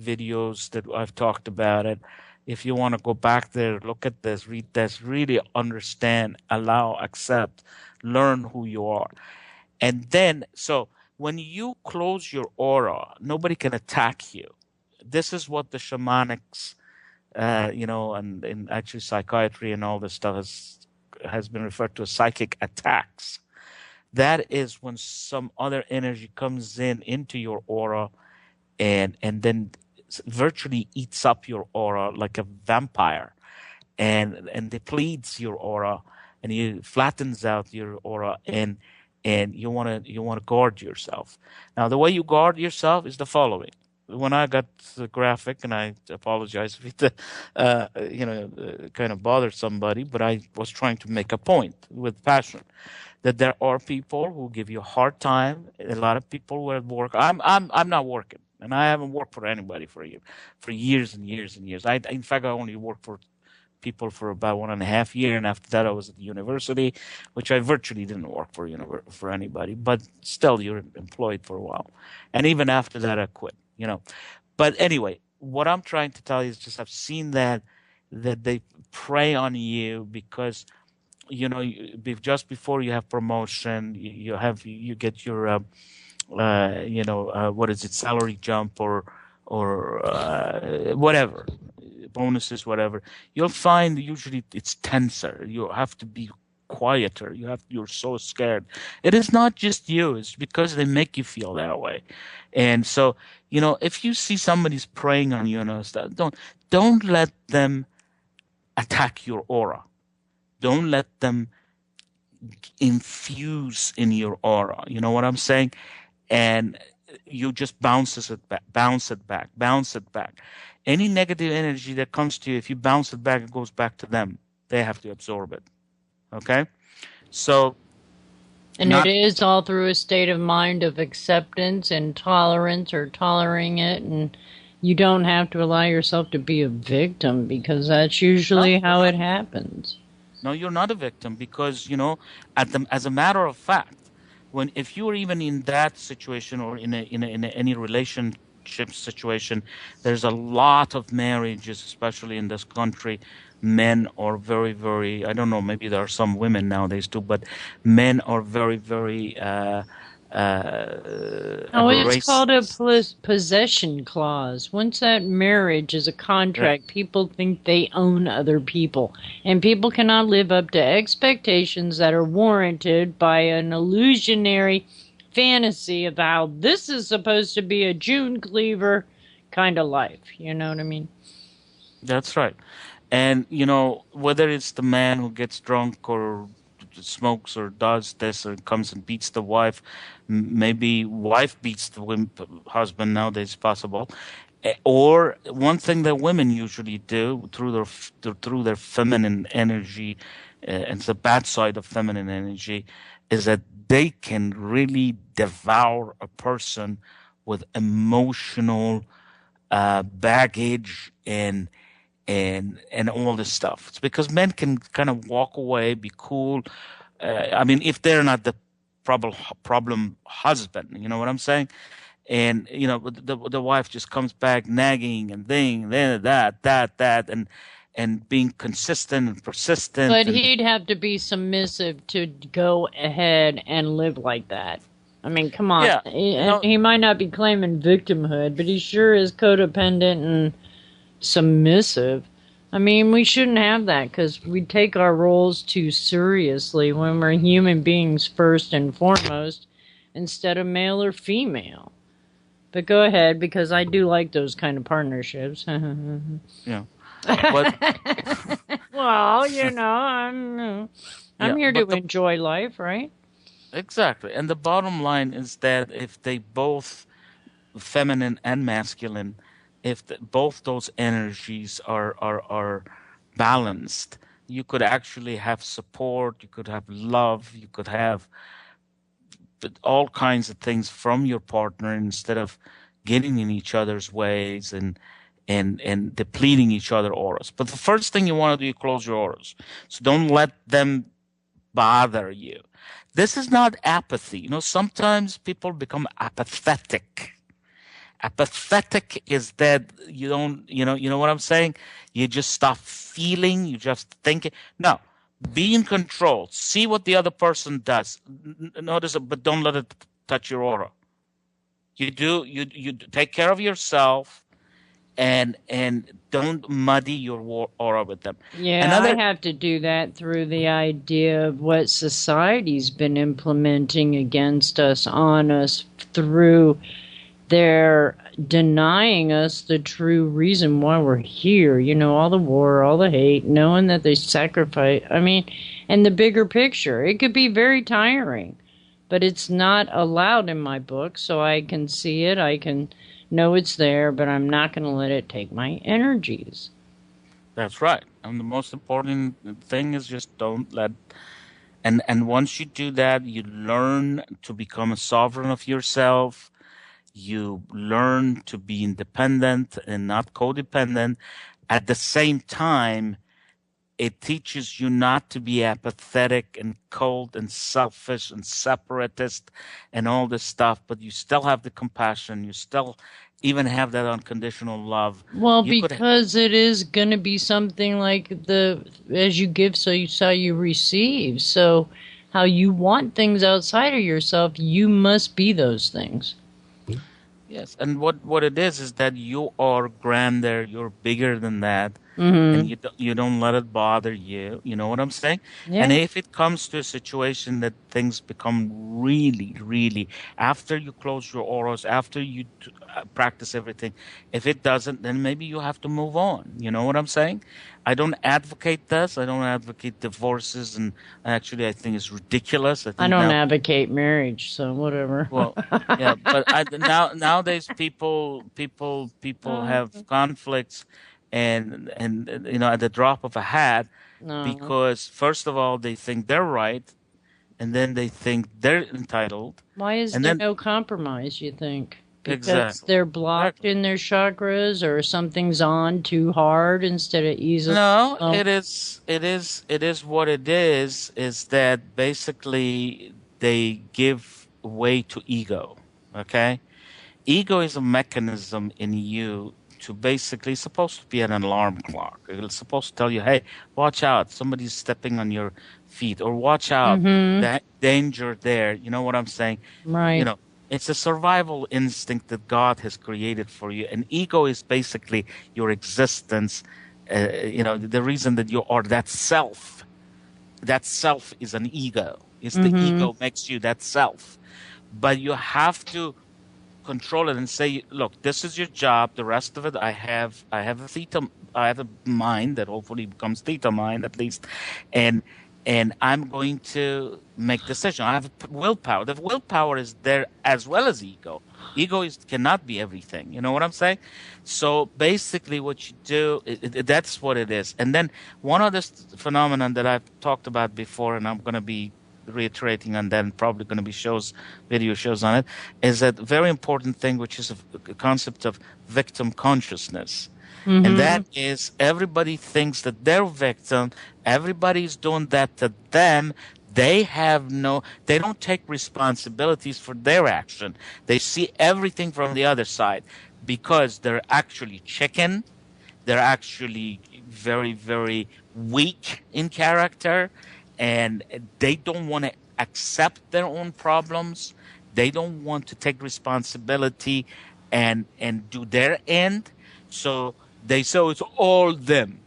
videos that I've talked about it. If you want to go back there, look at this, read this, really understand, allow, accept, learn who you are. And then, so when you close your aura, nobody can attack you. This is what the shamanics, and actually psychiatry and all this stuff has been referred to as psychic attacks. That is when some other energy comes into your aura, and then virtually eats up your aura like a vampire, and depletes your aura, and you flattens out your aura, and you want to guard yourself. Now, the way you guard yourself is the following. When I got graphic, and I apologize if it, kind of bothered somebody, but I was trying to make a point with passion that there are people who give you a hard time. A lot of people who at work. I'm not working, and I haven't worked for anybody for years and years and years. In fact, I only worked for people for about 1.5 years, and after that I was at the university, which I virtually didn't work for anybody, but still you're employed for a while, and even after that I quit, But anyway, what I'm trying to tell you is just I've seen that they prey on you because just before you have promotion, you get your what is it, salary jump or whatever, bonuses, whatever. You'll find usually it's tenser. You have to be quieter. You're so scared. It is not just you. It's because they make you feel that way. And so, if you see somebody's preying on you, don't let them attack your aura. Don't let them infuse in your aura. You know what I'm saying? And you just bounce it back. Any negative energy that comes to you, if you bounce it back, it goes back to them. They have to absorb it. Okay? So. And it is all through a state of mind of acceptance and tolerance, or tolerating it, and you don't have to allow yourself to be a victim, because that's usually how it happens. No, you're not a victim, because, as a matter of fact, if you're even in that situation, or in any relationship situation, there's a lot of marriages, especially in this country. Men are very, very, I don't know, maybe there are some women nowadays too, but men are very, very it's called a possession clause. Once that marriage is a contract, people think they own other people, and people cannot live up to expectations that are warranted by an illusionary fantasy of how this is supposed to be a June Cleaver kind of life. You know what I mean? That's right. And, whether it's the man who gets drunk or smokes or does this or comes and beats the wife, maybe wife beats the husband nowadays possible. Or one thing that women usually do through their feminine energy, and it's the bad side of feminine energy, is that they can really devour a person with emotional baggage and all this stuff. It's because men can kind of walk away, be cool. I mean, if they're not the problem husband, you know what I'm saying? And the wife just comes back nagging and then that, and being consistent and persistent. But he'd have to be submissive to go ahead and live like that. I mean, come on. Yeah, He might not be claiming victimhood, but he sure is codependent and submissive. I mean, we shouldn't have that because we take our roles too seriously when we're human beings first and foremost instead of male or female. But go ahead, because I do like those kind of partnerships. Yeah. But Well, I'm here to enjoy life, right? exactly. And the bottom line is that if they both, feminine and masculine, if both those energies are balanced, you could actually have support, you could have love, you could have all kinds of things from your partner instead of getting in each other's ways and depleting each other auras. But the first thing you want to do, you close your auras. So don't let them bother you. This is not apathy. Sometimes people become apathetic. Apathetic is that you don't, you know what I'm saying? You just stop feeling, you just think. No, be in control. See what the other person does. Notice it, but don't let it touch your aura. You take care of yourself, and don't muddy your aura with them. Yeah, I have to do that through the idea of what society's been implementing against us, on us, through their denying us the true reason why we're here. All the war, all the hate, knowing that they sacrifice. I mean, and the bigger picture. It could be very tiring, but it's not allowed in my book, so I can see it. I can know it's there, but I'm not going to let it take my energies. That's right. And the most important thing is just don't let. And once you do that, you learn to become a sovereign of yourself. You learn to be independent and not codependent. At the same time, it teaches you not to be apathetic and cold and selfish and separatist and all this stuff, but you still have the compassion. You still even have that unconditional love. Well, because it is going to be something like as you give, so you receive. So how you want things outside of yourself, you must be those things. Yes, and what it is that you are grander, you're bigger than that, and you don't let it bother you. You know what I'm saying? Yeah. And if it comes to a situation that things become really, really, after you close your auras, after you practice everything, if it doesn't, then maybe you have to move on. You know what I'm saying? I don't advocate this. I don't advocate divorces, and actually, I think it's ridiculous. I don't advocate marriage, so whatever. Well, yeah, but nowadays people have conflicts, and at the drop of a hat, because first of all they think they're right, and then they think they're entitled. Why is there no compromise? You think? Because exactly. They're blocked in their chakras, or something's on too hard instead of easily. No, it is what it is that basically they give way to ego. Okay? Ego is a mechanism in you to basically, it's supposed to be an alarm clock. It's supposed to tell you, hey, watch out, somebody's stepping on your feet, or watch out, that danger there. You know what I'm saying? Right. It's a survival instinct that God has created for you. And ego is basically your existence. The reason that you are that self. That self is an ego. It's the ego makes you that self. But you have to control it and say, look, this is your job. The rest of it, I have a theta, I have a mind that hopefully becomes theta mind at least, and I'm going to make decision. I have willpower. The willpower is there as well as ego. Ego cannot be everything. You know what I'm saying? So basically, what you do, that's what it is. And then one other phenomenon that I've talked about before, and I'm going to be reiterating on that, and probably going to be video shows on it, is a very important thing, which is a concept of victim consciousness. And that is, everybody thinks that they're victim. Everybody's doing that to them. They don't take responsibilities for their action. They see everything from the other side because they're actually chicken. They're actually very, very weak in character, and they don't want to accept their own problems. They don't want to take responsibility and do their end. So they say it's all them.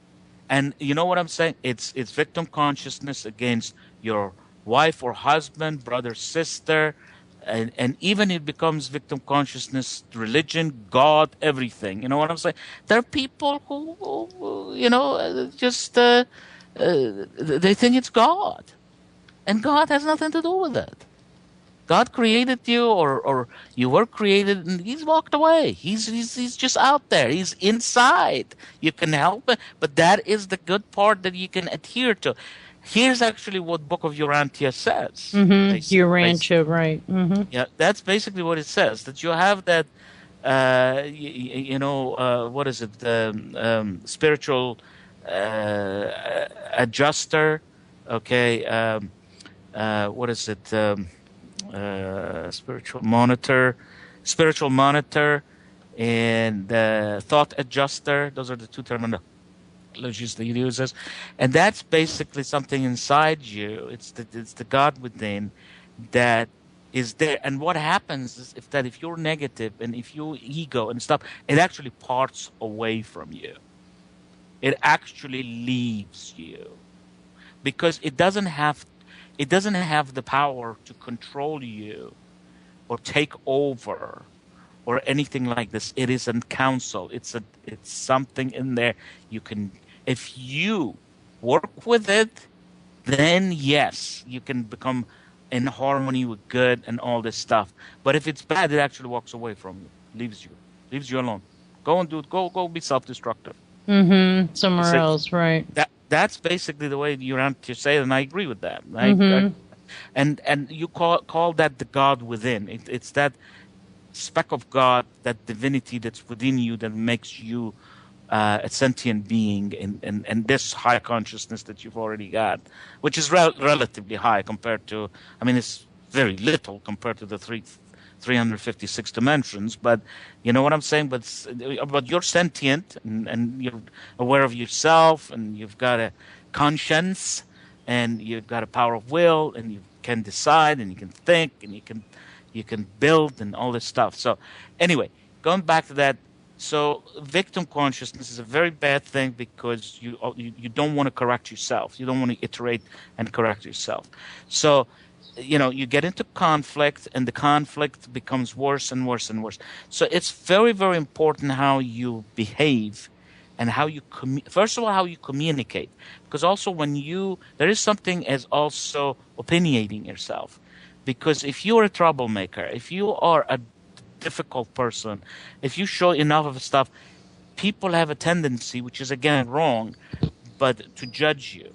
And you know what I'm saying? It's victim consciousness against your wife or husband, brother, sister, and even it becomes victim consciousness, religion, God, everything. You know what I'm saying? There are people who they think it's God, and God has nothing to do with it. God created you, or you were created, and He's walked away. He's just out there. He's inside. You can help it, but that is the good part that you can adhere to. Here's actually what Book of Urantia says. Urantia, right? Yeah, that's basically what it says. That you have that, what is it? Spiritual adjuster. Okay. What is it? Spiritual monitor, and thought adjuster. Those are the two terminologies that he uses, and that's basically something inside you. It's the God within that is there. And what happens is if you're negative and if you ego and stuff, it actually parts away from you. It actually leaves you because it doesn't have the power to control you or take over or anything like this. It is a counsel. It's something in there you can, if you work with it, then yes, you can become in harmony with good and all this stuff. But if it's bad, it actually walks away from you, leaves you alone. Go and do it. Go be self-destructive. Somewhere else, right? That's basically the way you say it, and I agree with that. And you call that the God within. It's that speck of God, that divinity that's within you that makes you a sentient being in this high consciousness that you've already got, which is relatively high compared to, it's very little compared to the 356 dimensions, but you know what I'm saying? But you're sentient and you're aware of yourself, and you've got a conscience, and you've got a power of will, and you can decide, and you can think, and you can build, and all this stuff. So anyway, going back to that, so victim consciousness is a very bad thing because you don't want to correct yourself. You don't want to iterate and correct yourself. So you get into conflict, and the conflict becomes worse and worse and worse. So it's very, very important how you behave and how you first of all, how you communicate. Because also there is something as also opinionating yourself. Because if you're a troublemaker, if you are a difficult person, if you show enough of stuff, people have a tendency, which is again wrong, but to judge you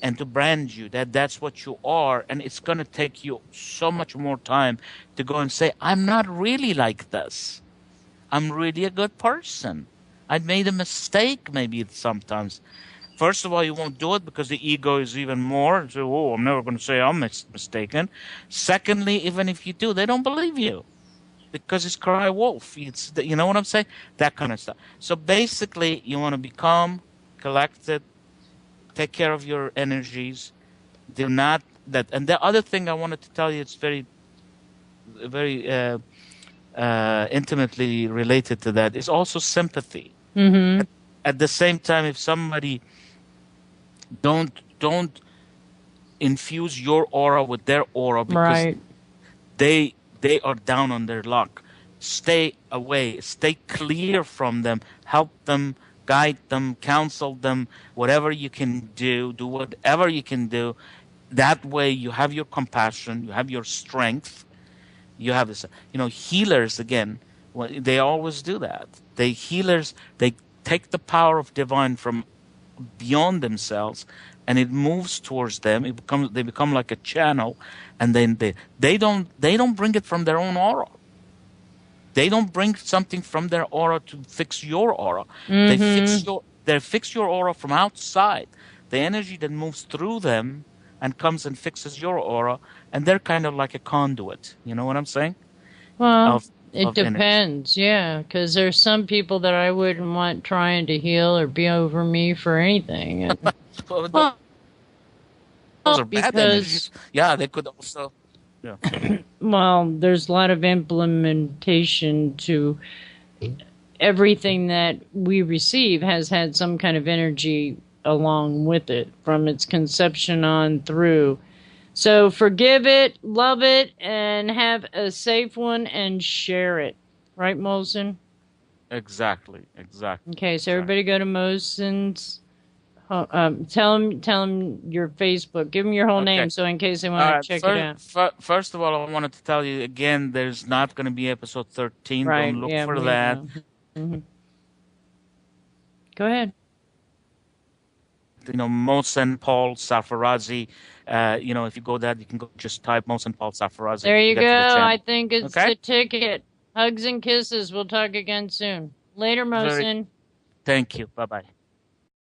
and to brand you that's what you are. And it's going to take you so much more time to go and say, I'm not really like this. I'm really a good person. I made a mistake maybe sometimes. First of all, you won't do it because the ego is even more. So, I'm never going to say I'm mistaken. Secondly, even if you do, they don't believe you because it's cry wolf. You know what I'm saying? That kind of stuff. So basically, you want to be calm, collected, take care of your energies. Do not that. And the other thing I wanted to tell you, it's very, very intimately related to that, is also sympathy. At the same time, if somebody don't infuse your aura with their aura because they are down on their luck, stay away, stay clear from them, help them, guide them, counsel them, whatever you can do whatever you can do. That way you have your compassion, you have your strength, you have this, healers again, they always do that. Healers, they take the power of divine from beyond themselves, and it moves towards them. They become like a channel, and then they don't bring it from their own aura. They don't bring something from their aura to fix your aura. Mm-hmm. They fix your aura from outside. The energy that moves through them and comes and fixes your aura, and they're kind of like a conduit. You know what I'm saying? Well, it energy. depends, yeah, because there's some people that I wouldn't want trying to heal or be over me for anything. And, those are bad energies. Yeah, they could also. Yeah. Well, there's a lot of implementation to everything that we receive has had some kind of energy along with it from its conception on through. So forgive it, love it, and have a safe one and share it. Right, Mohsen? Exactly. Okay, so everybody go to Mohsen's. Tell him your Facebook. Give him your whole name, so in case they want to check it out. First of all, I wanted to tell you again, there's not going to be episode 13. Right, Don't look for that. Mm-hmm. Go ahead. Mohsen Paul Sarfarazi. If you go there, you can go just type Mohsen Paul Sarfarazi. There you go. I think it's the ticket. Hugs and kisses. We'll talk again soon. Later, Mohsen. Thank you. Bye-bye.